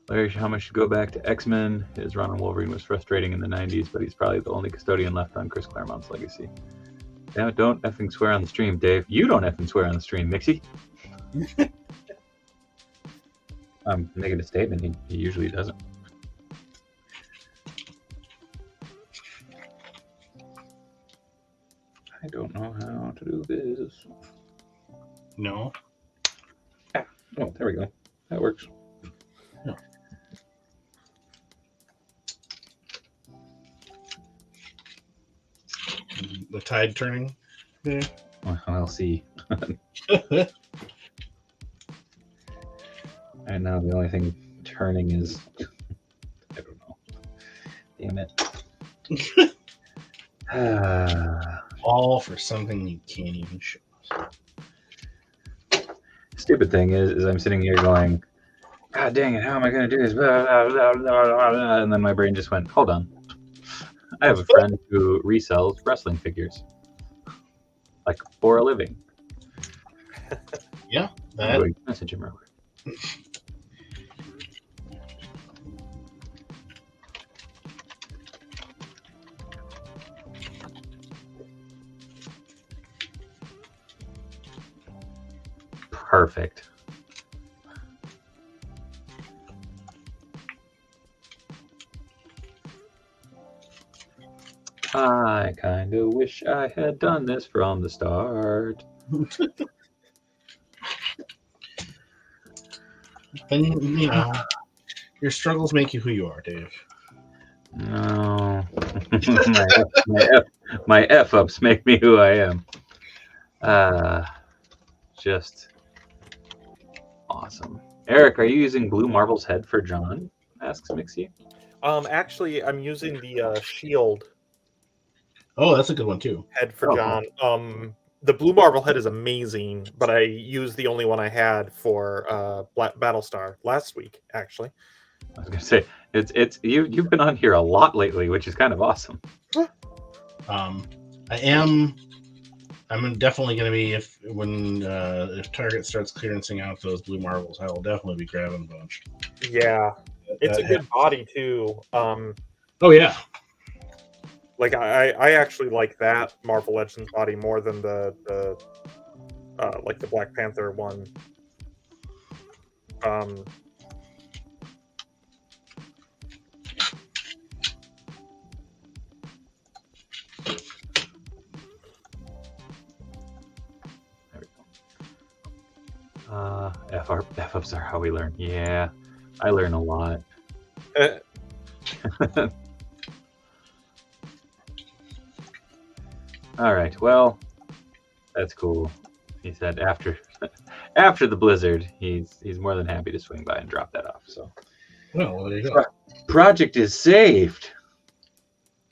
Larry Hama should go back to X-Men. His run on Wolverine was frustrating in the 90s, but he's probably the only custodian left on Chris Claremont's legacy. Damn it, don't effing swear on the stream, Dave. You don't effing swear on the stream, Mixie. I'm making a statement. He usually doesn't. I don't know how to do this. No. Oh, there we go. That works. Yeah. The tide turning there. Well, I'll see. Right now, the only thing turning is... I don't know. Damn it. All for something you can't even show us. Stupid thing is I'm sitting here going, God dang it, how am I going to do this? And then my brain just went, hold on. I have a friend who resells wrestling figures. For a living. Yeah. Message him real quick. Perfect. I kind of wish I had done this from the start. Then, you know, your struggles make you who you are, Dave. No. my F-ups make me who I am. Just awesome. Eric, are you using Blue Marble's head for John? Asks Mixie. Actually, I'm using the shield Oh, that's a good one too. head for John. The Blue Marble head is amazing, but I used the only one I had for Battlestar last week, actually. I was gonna say you've been on here a lot lately, which is kind of awesome. I'm definitely going to be if Target starts clearancing out those Blue Marbles, I will definitely be grabbing a bunch. Yeah, it's a good body too. Oh yeah, like I actually like that Marvel Legends body more than the like the Black Panther one. F-ups are how we learn. Yeah, I learn a lot. All right, well, that's cool. He said after the blizzard, he's more than happy to swing by and drop that off. So, well, there you go. Project is saved.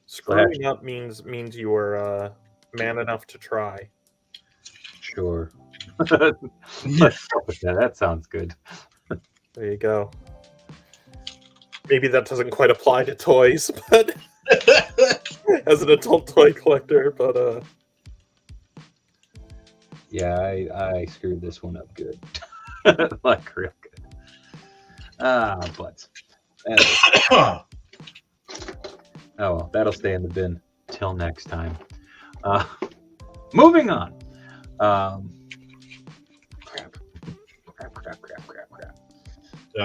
Screwing up means you are man enough to try. Sure. Let's go with that. That sounds good. There you go. Maybe that doesn't quite apply to toys, but as an adult toy collector, but yeah, I screwed this one up good. Like real good. But oh well, that'll stay in the bin till next time. Moving on. Crap.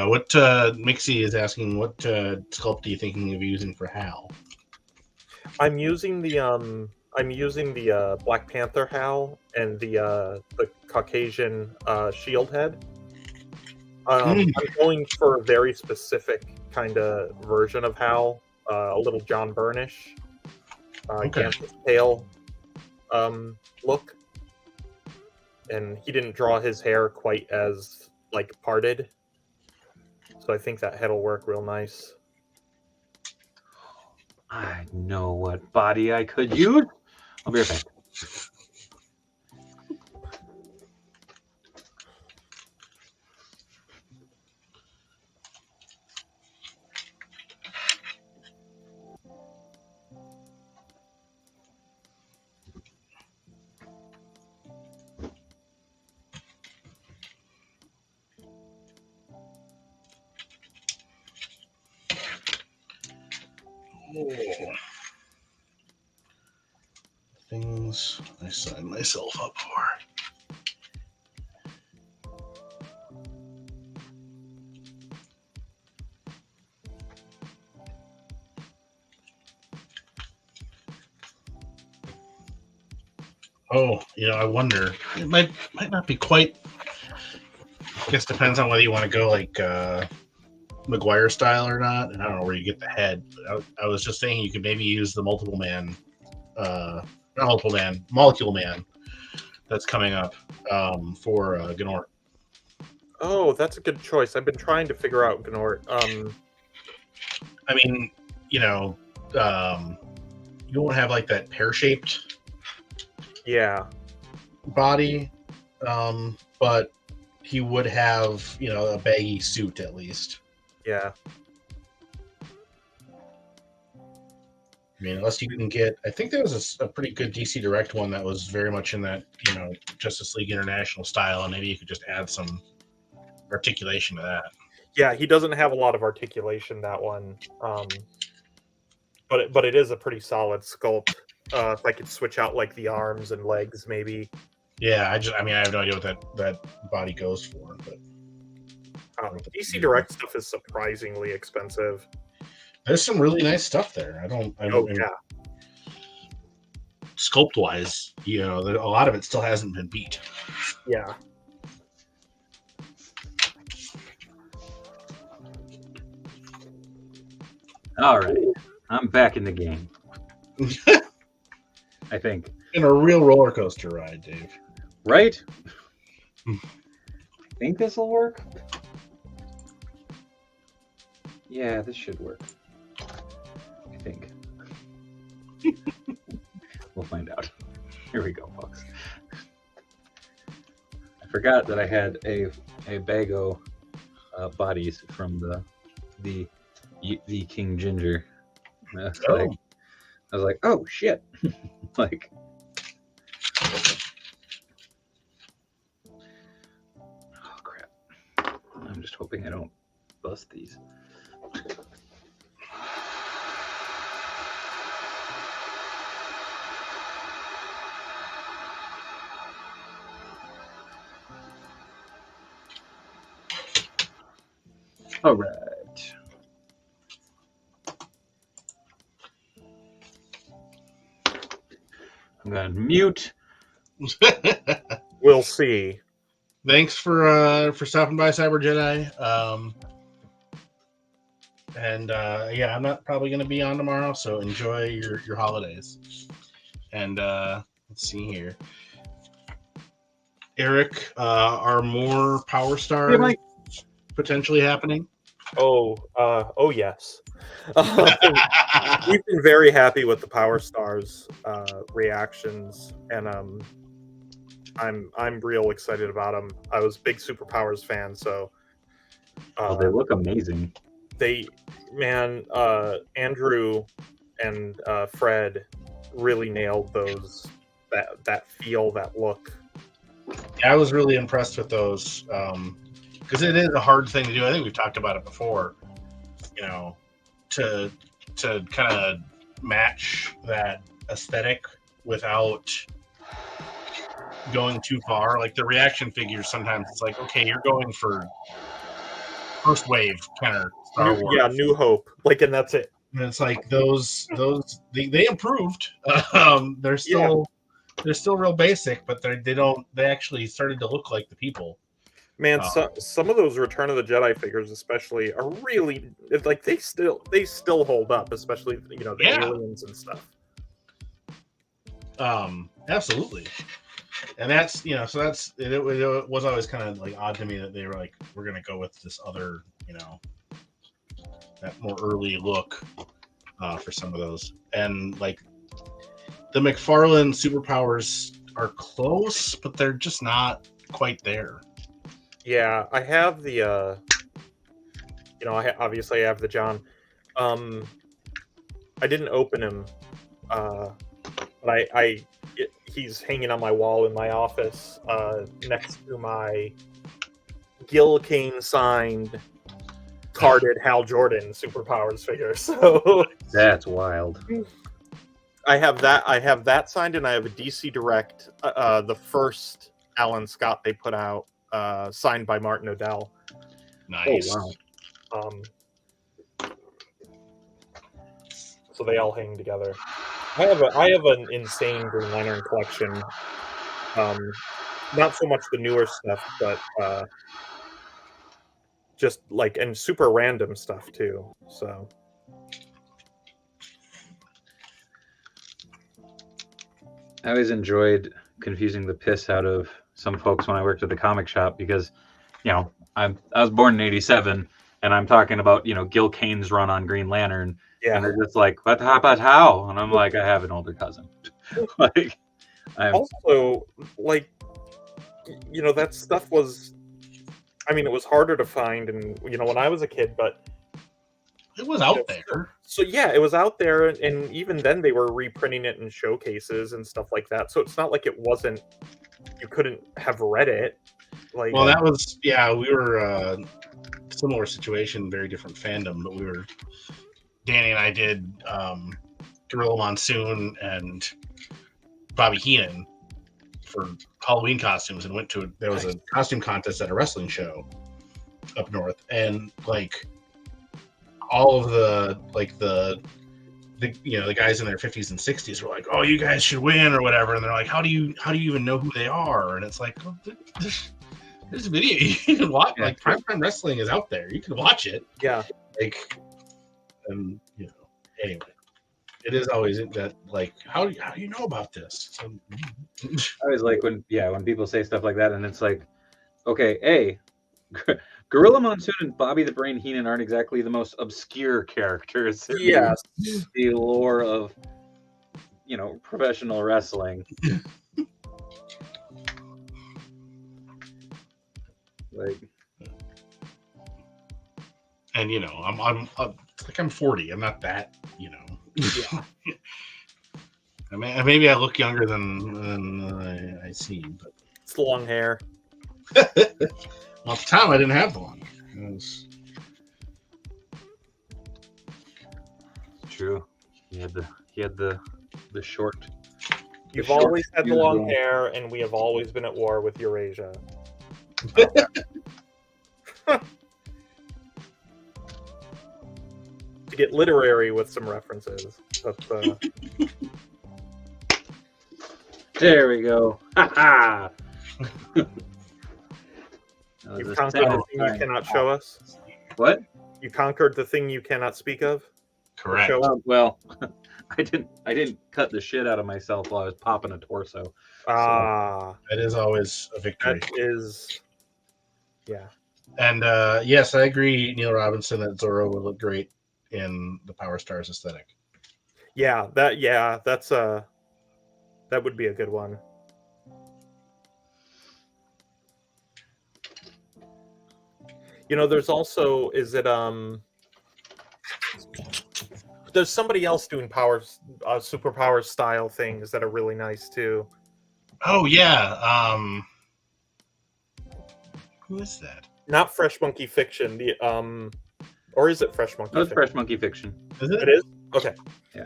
What Mixie is asking, what sculpt are you thinking of using for Hal? I'm using the Black Panther Hal and the Caucasian shield head. I'm going for a very specific kind of version of Hal, a little John Burnish, Gant's tail look, and he didn't draw his hair quite as like parted, so I think that head will work real nice. I know what body I could use. I'll be right back. Things I signed myself up for. Oh, I wonder. It might not be quite. I guess depends on whether you want to go like McGuire style or not. And I don't know where you get the head. But I was just thinking you could maybe use the Molecule Man that's coming up for Gnort. Oh, that's a good choice. I've been trying to figure out Gnort. I mean, you won't have like that pear-shaped body, but he would have, a baggy suit at least. Yeah. I mean, unless you can get, I think there was a pretty good DC Direct one that was very much in that, Justice League International style, and maybe you could just add some articulation to that. Yeah, he doesn't have a lot of articulation, that one. But it is a pretty solid sculpt. If I could switch out like the arms and legs, maybe. Yeah, I mean, I have no idea what that body goes for, but DC Direct stuff is surprisingly expensive. there's some really nice stuff there. I don't Yeah. Sculpt wise, a lot of it still hasn't been beat. Yeah. All right, I'm back in the game. I think. In a real roller coaster ride, Dave. Right? Think this will work? Yeah, this should work. I think. We'll find out. Here we go, folks. I forgot that I had a Bago bodies from the King Ginger. I was like, oh shit! Like, oh crap! I'm just hoping I don't bust these. All right. I'm gonna mute. We'll see. Thanks for stopping by, Cyber Jedi. And I'm not probably going to be on tomorrow, so enjoy your holidays. And let's see here, Erik, are more Power Stars potentially happening? Oh yes. We've been very happy with the Power Stars reactions, and I'm real excited about them. I was a big Superpowers fan, so they look amazing. Andrew and Fred really nailed those, that feel, that look. Yeah, I was really impressed with those, because it is a hard thing to do. I think we've talked about it before, to kind of match that aesthetic without going too far. Like the reaction figures, sometimes it's like, okay, you're going for first wave kind of Star Wars. Yeah, New Hope. And that's it. And it's like those they improved. They're still real basic, but they actually started to look like the people. Man, some of those Return of the Jedi figures, especially, are really they still hold up, especially the aliens and stuff. Absolutely, and that's so that's it was always kind of odd to me that they were like, we're gonna go with this other that more early look for some of those, and the McFarlane Superpowers are close, but they're just not quite there. Yeah, I have the obviously I have the John. I didn't open him, but he's hanging on my wall in my office, next to my Gil Kane signed carded Hal Jordan Superpowers figure. So that's wild. I have that signed, and I have a DC Direct, the first Alan Scott they put out, signed by Martin O'Dell. Nice. Oh, wow. So they all hang together. I have an insane Green Lantern collection. Not so much the newer stuff, but just and super random stuff too. So I always enjoyed confusing the piss out of some folks when I worked at the comic shop, because I was born in '87, and I'm talking about Gil Kane's run on Green Lantern, and they're just like, what about how? And I'm like, I have an older cousin. Also that stuff was, it was harder to find, and when I was a kid, but it was out there. So yeah, it was out there, and even then they were reprinting it in showcases and stuff like that. So it's not like it wasn't, you couldn't have read it. Well, that was, we were similar situation, very different fandom, but Danny and I did Gorilla Monsoon and Bobby Heenan for Halloween costumes and went to there was a costume contest at a wrestling show up north, and like all of the guys in their 50s and 60s were like, "Oh, you guys should win" or whatever, and they're like, "How do you even know who they are?" And it's like, well, there's a video you can watch. Like Primetime Wrestling is out there, you can watch it. Yeah, like, anyway, it is always that like, how do you know about this? So, I always like when people say stuff like that, and it's like, okay, Gorilla Monsoon and Bobby the Brain Heenan aren't exactly the most obscure characters in the lore of, professional wrestling. And I'm 40. I'm not that, Yeah. I mean, maybe I look younger than I seem, but It's the long hair. Well, at the time I didn't have the long hair. True. He had the short. You've always had the long hair, and we have always been at war with Eurasia. To get literary with some references. There we go. Ha ha! You've conquered the thing you cannot show us? What? You conquered the thing you cannot speak of? Correct. Well, I didn't cut the shit out of myself while I was popping a torso. That is always a victory. That is, yeah. And yes, I agree, Neil Robinson, that Zorro would look great in the Power Stars aesthetic. Yeah, that's that would be a good one. There's also there's somebody else doing superpower style things that are really nice too. Oh yeah. Who is that? Not Fresh Monkey Fiction. Or is it Fresh Monkey? No, it's Fresh Monkey Fiction. Is it? It is? Okay. Yeah.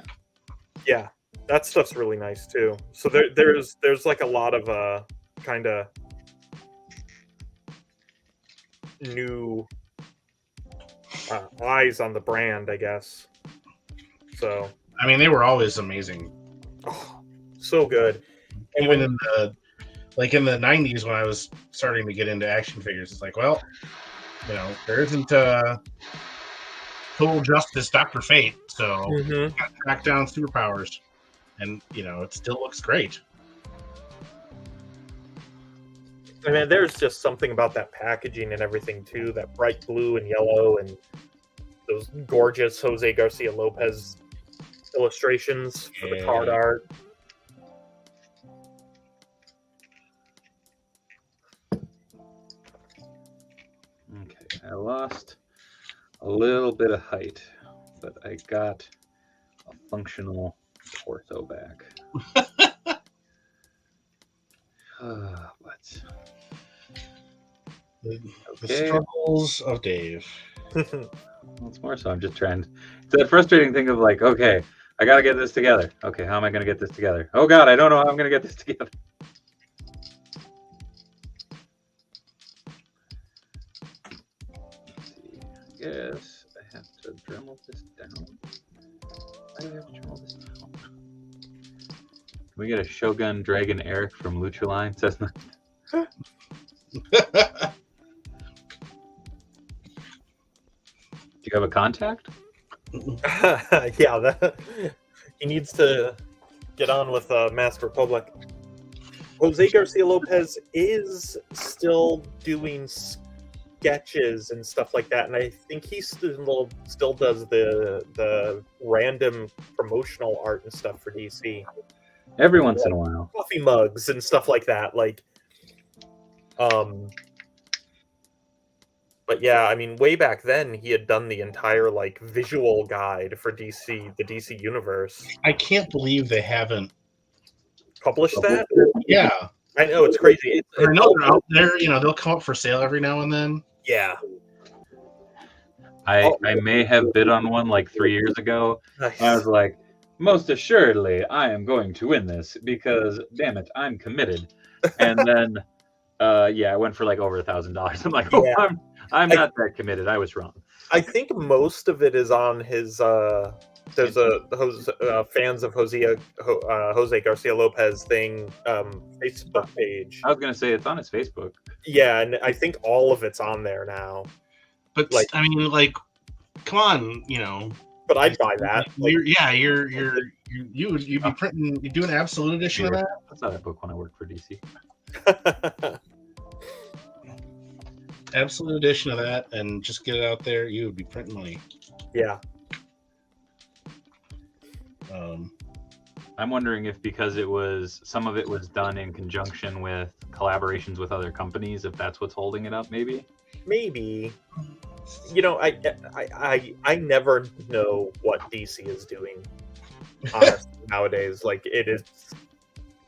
Yeah, that stuff's really nice too. So there's like a lot of kind of new eyes on the brand, I guess. So I mean, they were always amazing. Oh, so good. Even in the 90s when I was starting to get into action figures, it's like, well, there isn't Total Justice, Dr. Fate, so got to track down superpowers, and it still looks great. I mean, there's just something about that packaging and everything too, that bright blue and yellow and those gorgeous Jose Garcia Lopez illustrations for the card art. Okay, I lost a little bit of height, but I got a functional torso back. But the struggles of Dave. It's more so I'm just trying. It's that frustrating thing of like, okay, I gotta get this together. Okay, how am I gonna get this together? Oh God, I don't know how I'm gonna get this together. Let's see. I guess I have to Dremel this down. Why do I have to Dremel this down? Can we get a Shogun Dragon Erik from Lucha Line? Says not. Do you have a contact? Yeah, he needs to get on with Master Republic. Jose Garcia Lopez is still doing sketches and stuff like that, and I think he still does the random promotional art and stuff for DC. Every once in a while. Coffee mugs and stuff like that. But yeah, I mean, way back then, he had done the entire visual guide for DC, the DC universe. I can't believe they haven't published that. Yeah, I know, it's crazy. I know they're out there. They'll come up for sale every now and then. Yeah. I may have bid on one 3 years ago. Nice. I was like, most assuredly, I am going to win this because, damn it, I'm committed. And then, I went for like over $1,000. I'm like, Yeah. I'm not that committed. I was wrong. I think most of it is on his. There's fans of Jose Garcia Lopez thing Facebook page. I was gonna say it's on his Facebook. Yeah, and I think all of it's on there now. But Like- I mean, like, come on, you know. But I'd buy that. You'd be printing. You do an absolute edition of that. I saw that book when I worked for DC. Absolute edition of that, and just get it out there. You would be printing money. Yeah. I'm wondering if because some of it was done in conjunction with collaborations with other companies, if that's what's holding it up, maybe. Maybe. You know, I never know what DC is doing. Honestly, nowadays, like it is.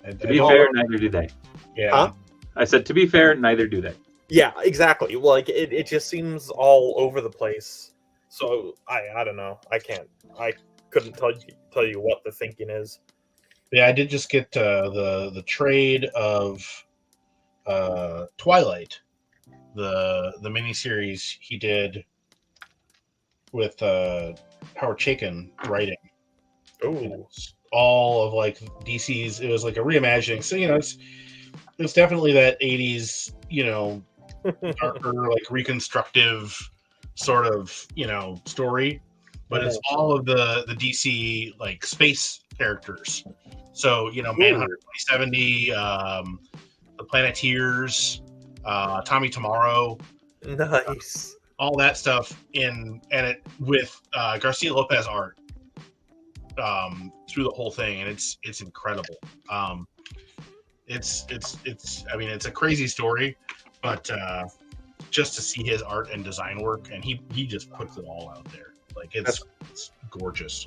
To be fair, neither do they. Yeah. Huh? I said to be fair, neither do they. Yeah, exactly. Like it just seems all over the place. So I don't know. I couldn't tell you what the thinking is. Yeah, I did just get the trade of Twilight, the miniseries he did with Howard Chaykin writing. Oh, All of like DC's. It was like a reimagining. So it's definitely that 80s, darker, like reconstructive sort of story, but it's all of the DC like space characters. So Manhunter 2070, the Planeteers, Tommy Tomorrow, nice. all that stuff and it with Garcia Lopez art through the whole thing, and it's incredible. It's a crazy story, but just to see his art and design work, and he just puts it all out there. Like it's gorgeous.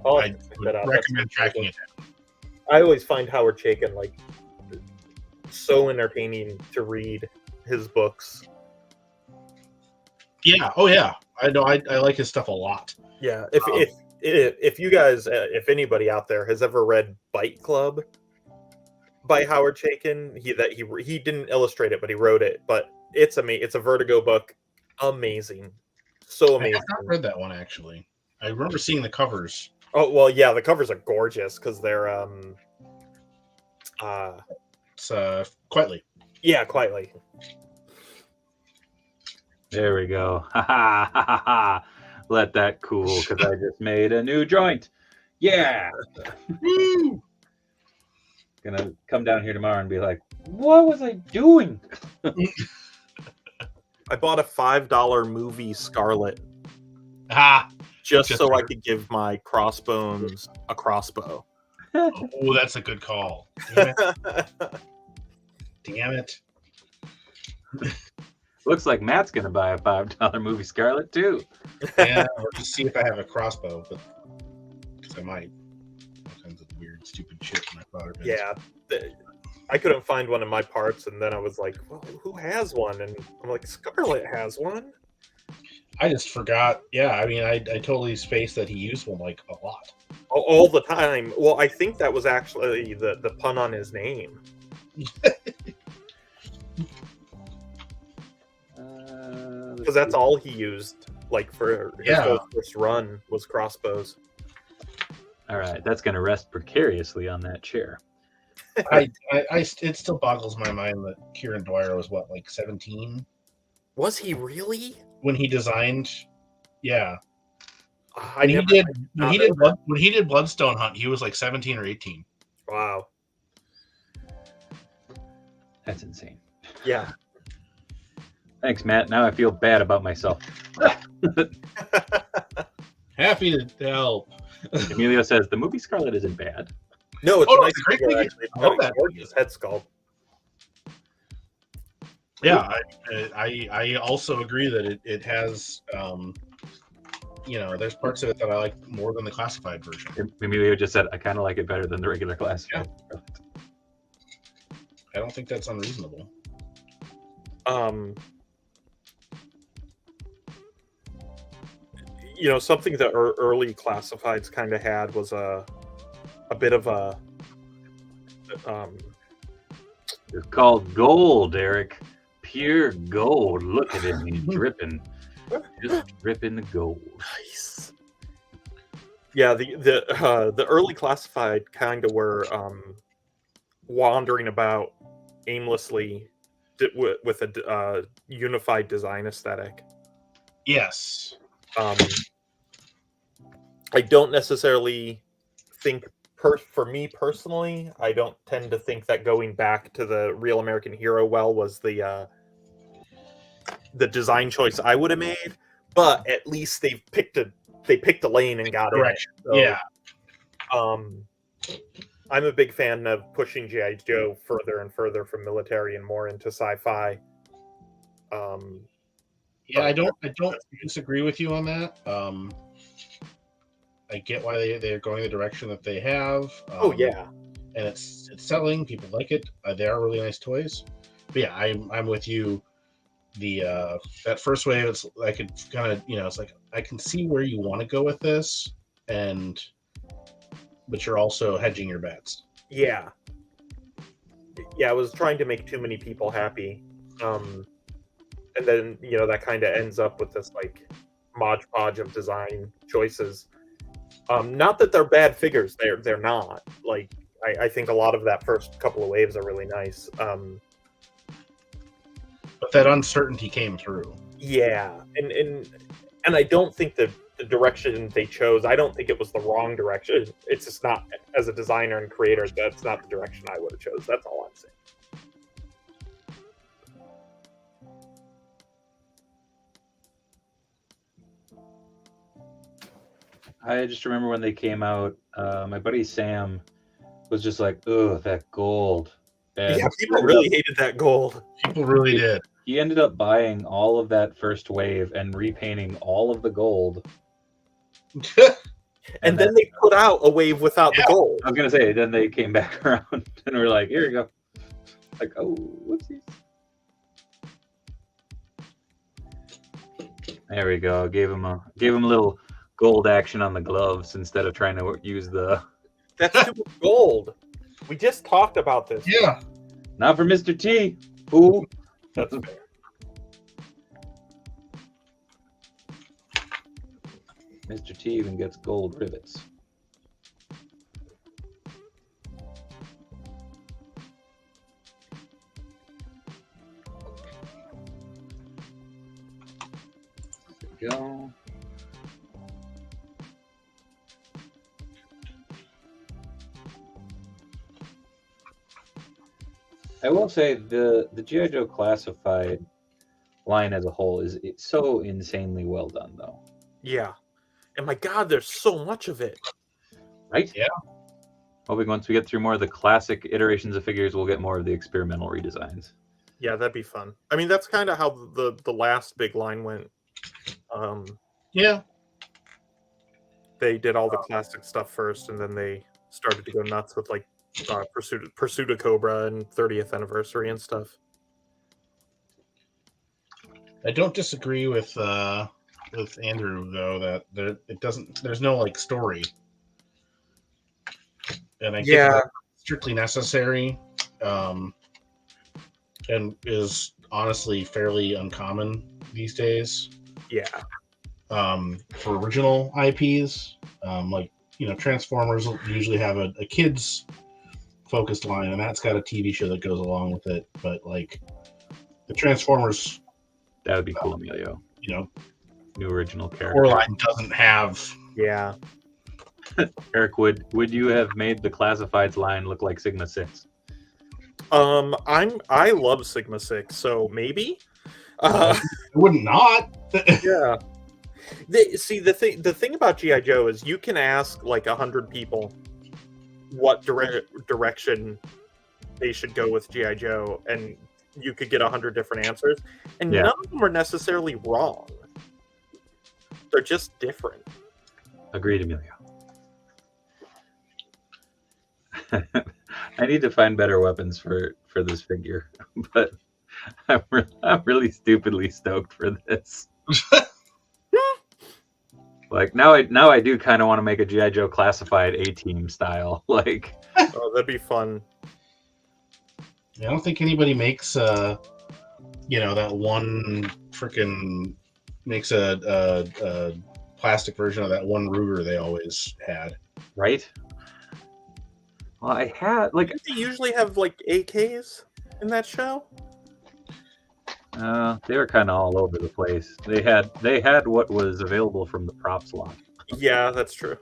I would recommend tracking it down. I always find Howard Chaykin like so entertaining to read his books. Yeah. Oh yeah. I know. I like his stuff a lot. Yeah. If you guys, if anybody out there has ever read Bite Club by Howard Chaykin, he didn't illustrate it, but he wrote it. But it's a Vertigo book. Amazing. So amazing. I have not read that one actually. I remember seeing the covers. Oh well, yeah, the covers are gorgeous because they're It's Quietly. Yeah, Quietly. There we go. Ha ha ha ha ha. Let that cool because I just made a new joint. Yeah. Woo! Gonna come down here tomorrow and be like, what was I doing? I bought a $5 movie Scarlet Just so I could give my crossbones a crossbow. Oh, that's a good call. Damn it. Looks like Matt's gonna buy a $5 movie Scarlet too. Yeah, or just see if I have a crossbow, but because I might. All kinds of weird, stupid shit in my powder bins. Yeah, I couldn't find one in my parts, and then I was like, well, who has one? And I'm like, Scarlet has one. I just forgot. Yeah, I mean, I totally spaced that he used one like a lot. All the time. Well, I think that was actually the pun on his name. Because that's all he used, like for his whole first run was crossbows. All right, that's gonna rest precariously on that chair. It still boggles my mind that Kieran Dwyer was what, like 17 Was he really? when he designed? Yeah, When he did Bloodstone Hunt, he was like 17 or 18. Wow. That's insane. Yeah. Thanks, Matt. Now I feel bad about myself. Happy to help. Emilio says the movie Scarlet isn't bad. No, it's Oh, a no, nice it's a great figure, figure. actually. It's I got love a that gorgeous head sculpt. Yeah, I also agree that it has there's parts of it that I like more than the classified version. Emilio just said I kind of like it better than the regular classified. I don't think that's unreasonable. Something that early classifieds kind of had was a bit of a It's called gold, Erik. Pure gold. Look at him. He's dripping. Just dripping the gold. nice. Yeah, the early classified kind of were wandering about aimlessly with a unified design aesthetic. Yes. I don't necessarily think, for me personally, I don't tend to think that going back to the Real American Hero was the design choice I would have made. But at least they picked a lane and got Direction. in. So, Yeah. I'm a big fan of pushing G.I. Joe further and further from military and more into sci-fi. Yeah, I don't disagree with you on that. I get why they're going the direction that they have. Oh yeah, and it's selling. People like it. They are really nice toys. But yeah, I'm with you. The that first wave, it's I could kind of it's like I can see where you want to go with this, but you're also hedging your bets. Yeah. I was trying to make too many people happy, and then that kind of ends up with this like modge podge of design choices. Not that they're bad figures; they're not. Like I think a lot of that first couple of waves are really nice. But that uncertainty came through. Yeah, and I don't think the direction they chose, I don't think it was the wrong direction. It's just not, as a designer and creator, that's not the direction I would have chose. That's all I'm saying. I just remember when they came out, my buddy Sam was just like, "Ugh, that gold." And yeah, people really hated that gold. People really did. He ended up buying all of that first wave and repainting all of the gold. And then they put out a wave without the gold. I was gonna say, then they came back around and were like, "Here you go." Like, oh, whoopsies. There we go. Gave him a little gold action on the gloves instead of trying to use the. That's too much gold. We just talked about this. Yeah. Not for Mr. T. Ooh. That's fair. Mr. T even gets gold rivets. There we go. I will say the G.I. Joe classified line as a whole it's so insanely well done, though. Yeah. And my God, there's so much of it. Right? Yeah. Hoping once we get through more of the classic iterations of figures, we'll get more of the experimental redesigns. Yeah, that'd be fun. I mean, that's kind of how the last big line went. Yeah. They did all the classic stuff first, and then they started to go nuts with like Pursuit of Cobra and 30th anniversary and stuff. I don't disagree with Andrew though that there's no like story, and I get that it's strictly necessary, and is honestly fairly uncommon these days. Yeah. For original IPs, like Transformers will usually have a kids focused line, and that's got a TV show that goes along with it. But like the Transformers, That would be cool, Emilio. New original character. core line doesn't have. Yeah. Erik, would you have made the classifieds line look like Sigma 6? I love Sigma 6, so maybe. I wouldn't not. Yeah. The thing about G.I. Joe is you can ask like 100 people what direction they should go with G.I. Joe, and you could get 100 different answers, and none of them are necessarily wrong. They're just different. Agreed, Emilio. I need to find better weapons for this figure, but I'm really stupidly stoked for this. Like now I do kind of want to make a G.I. Joe classified A-Team style. Like, Oh, that'd be fun. I don't think anybody makes that one freaking makes a plastic version of that one Ruger they always had. right? Well, I had like Did they usually have like AKs in that show? they were kind of all over the place. They had what was available from the props lot. Yeah, that's true.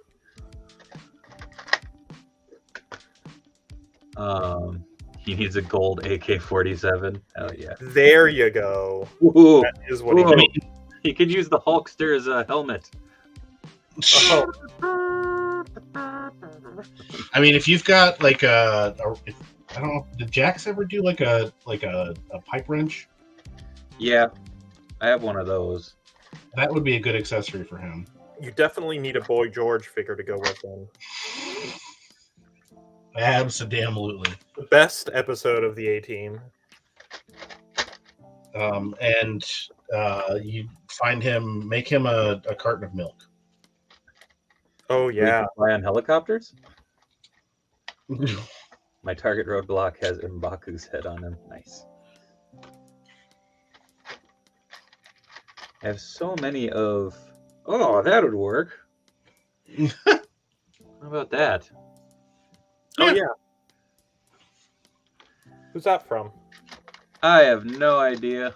He needs a gold AK-47. Hell yeah! There you go. Ooh, That is what he ooh. needs. He could use the Hulkster's helmet. Oh, I mean, if you've got like I don't know, did Jax ever do like a pipe wrench? Yeah, I have one of those. That would be a good accessory for him. you definitely need a Boy George figure to go with him. Absolutely. The best episode of the A-Team. And you find him, make him a carton of milk. Oh We yeah. can fly on helicopters. My target roadblock has M'Baku's head on him. Nice. I have so many of. Oh, that would work. How about that? Oh yeah. Who's that from? I have no idea.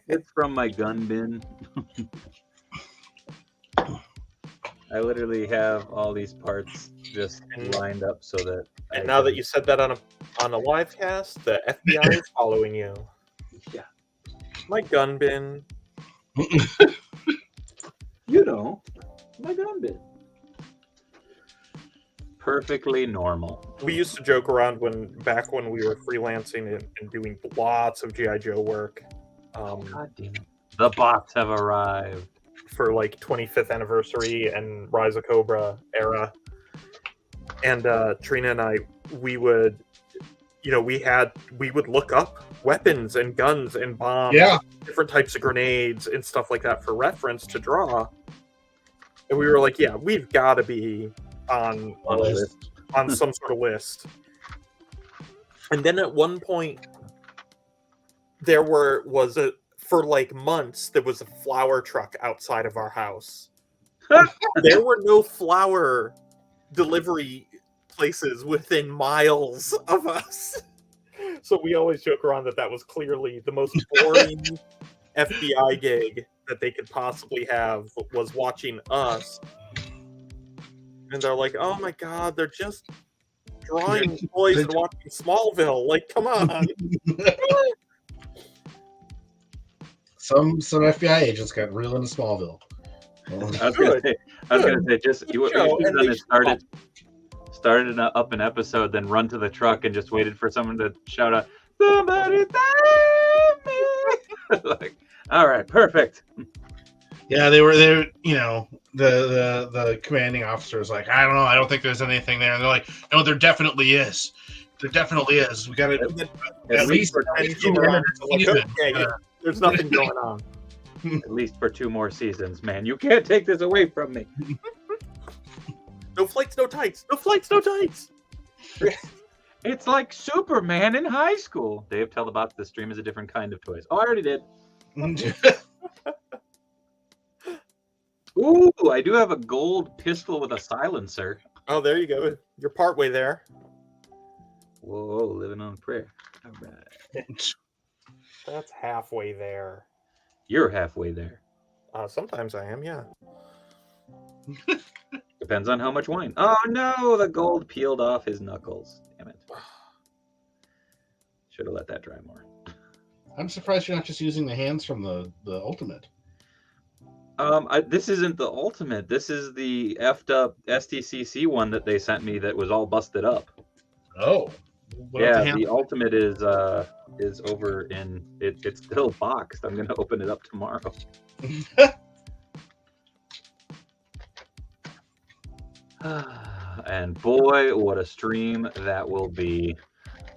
It's from my gun bin. I literally have all these parts just lined up so that. And now that you said that on a live cast, the FBI is following you. Yeah. My gun bin. You know, my gun bin. Perfectly normal. We used to joke around back when we were freelancing and doing lots of G.I. Joe work. God damn it. The bots have arrived. For like 25th anniversary and Rise of Cobra era. And Trina and I, we would look up weapons and guns and bombs, different types of grenades and stuff like that for reference to draw. And we were like, yeah, we've got to be on some sort of list. And then at one point, for like months, there was a flower truck outside of our house. There were no flower delivery places within miles of us. So we always joke around that was clearly the most boring FBI gig that they could possibly have, was watching us. And they're like, oh my god, they're just drawing toys and watching Smallville. Like, come on. Some FBI agents got real into Smallville. I was gonna say, just you started up an episode, then run to the truck and just waited for someone to shout out, "Somebody save me!" Like, all right, perfect. Yeah, they were there. You know, the commanding officer was like, I don't know, I don't think there's anything there. And they're like, no, there definitely is. There definitely is. We got to at least there's nothing going on. At least for 2 more seasons, man. You can't take this away from me. No flights, no tights. No flights, no tights. It's like Superman in high school. Dave, tell the bots the stream is a different kind of toys. Oh, I already did. Ooh, I do have a gold pistol with a silencer. Oh, there you go. You're partway there. Whoa, living on a prayer. All right. That's halfway there. You're halfway there. Sometimes I am, yeah. Depends on how much wine. Oh no, the gold peeled off his knuckles. Damn it. Should have let that dry more. I'm surprised you're not just using the hands from the ultimate. This isn't the ultimate. This is the effed up STCC one that they sent me that was all busted up. Oh. Yeah, the ultimate is over in it's still boxed. I'm gonna open it up tomorrow. And boy, what a stream that will be.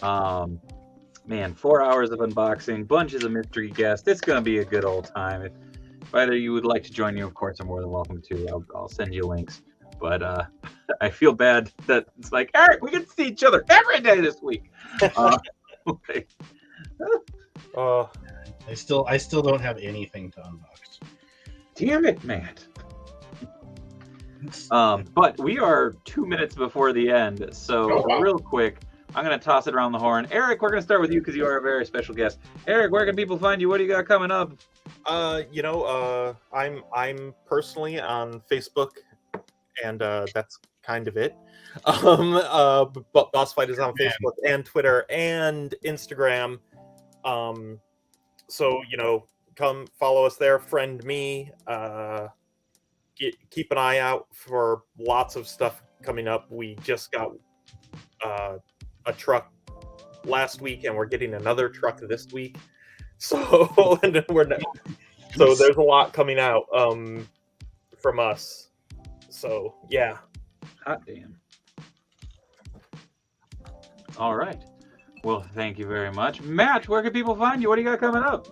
Man, 4 hours of unboxing, bunches of mystery guests. It's gonna be a good old time. either you would like to join you, of course, I'm more than welcome to. I'll send you links. But I feel bad that it's like, Eric, we get to see each other every day this week. Okay. I still don't have anything to unbox. Damn it, Matt. But we are 2 minutes before the end, so real quick, I'm going to toss it around the horn. Eric, we're going to start with you because you are a very special guest. Eric, where can people find you? What do you got coming up? I'm personally on Facebook, and that's kind of it. But Boss Fight is on Facebook and Twitter and Instagram. So come follow us there, friend me. Keep an eye out for lots of stuff coming up. We just got a truck last week, and we're getting another truck this week. So so there's a lot coming out from us. So yeah. Hot damn. All right. Well, thank you very much, Matt. Where can people find you? What do you got coming up?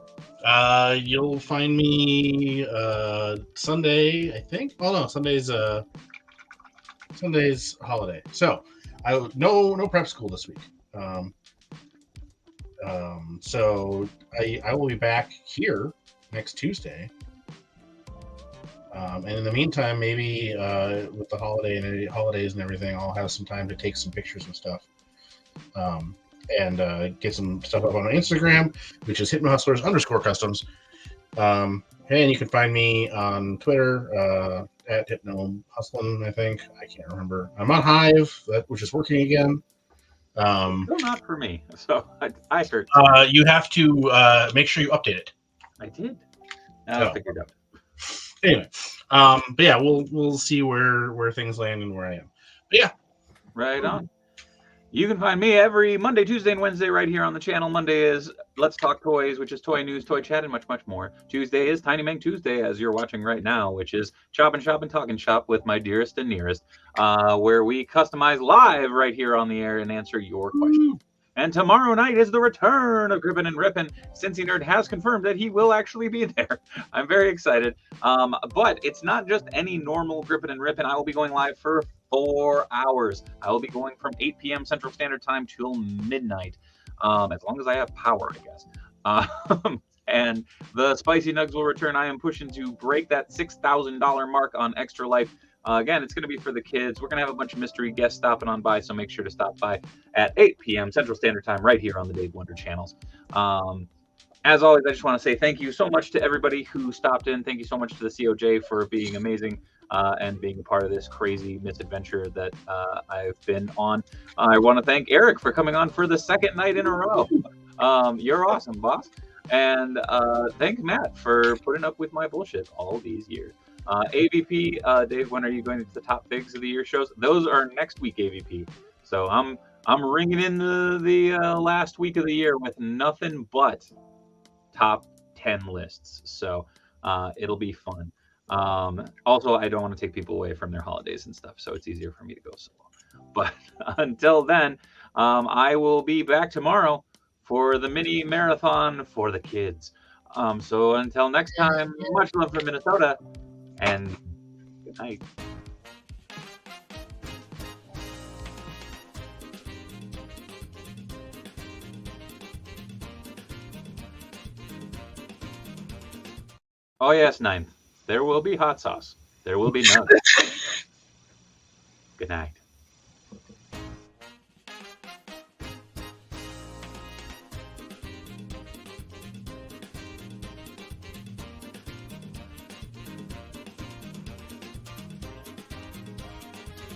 You'll find me Sunday, I think. Oh no, Sunday's holiday. So no prep school this week. So I will be back here next Tuesday. And in the meantime, maybe with the holidays and everything, I'll have some time to take some pictures and stuff. And get some stuff up on my Instagram, which is HypnoHustlers_customs. And you can find me on Twitter at HypnoHustlin, I think. I can't remember. I'm on Hive, which is working again. Still not for me. So I heard. You have to make sure you update it. I did. I'll figure it out. Anyway, but yeah, we'll see where things land and where I am. But yeah, right on. You can find me every Monday, Tuesday, and Wednesday right here on the channel. Monday is Let's Talk Toys, which is toy news, toy chat, and much, much more. Tuesday is Tiny Meng Tuesday, as you're watching right now, which is Chop and Shop and Talk and Shop with my dearest and nearest, where we customize live right here on the air and answer your questions. And tomorrow night is the return of Grippin' and Rippin'. Cincy Nerd has confirmed that he will actually be there. I'm very excited. But it's not just any normal Grippin' and Rippin'. I will be going live for 4 hours. I will be going from 8 p.m. Central Standard Time till midnight, as long as I have power, I guess. And the Spicy Nugs will return. I am pushing to break that $6,000 mark on Extra Life. Again, it's going to be for the kids. We're going to have a bunch of mystery guests stopping on by, so make sure to stop by at 8 p.m. Central Standard Time right here on the Dave Wonder channels. As always, I just want to say thank you so much to everybody who stopped in. Thank you so much to the COJ for being amazing and being a part of this crazy misadventure that I've been on. I want to thank Eric for coming on for the second night in a row. You're awesome, boss. And thank Matt for putting up with my bullshit all these years. AVP, Dave, when are you going to the top figs of the year shows? Those are next week, AVP. So I'm ringing in the last week of the year with nothing but top 10 lists. So it'll be fun. Also, I don't want to take people away from their holidays and stuff, so it's easier for me to go solo. But until then, I will be back tomorrow for the mini marathon for the kids. So until next time, much love from Minnesota. And good night. Oh yes, 9th. There will be hot sauce. There will be none. Good night.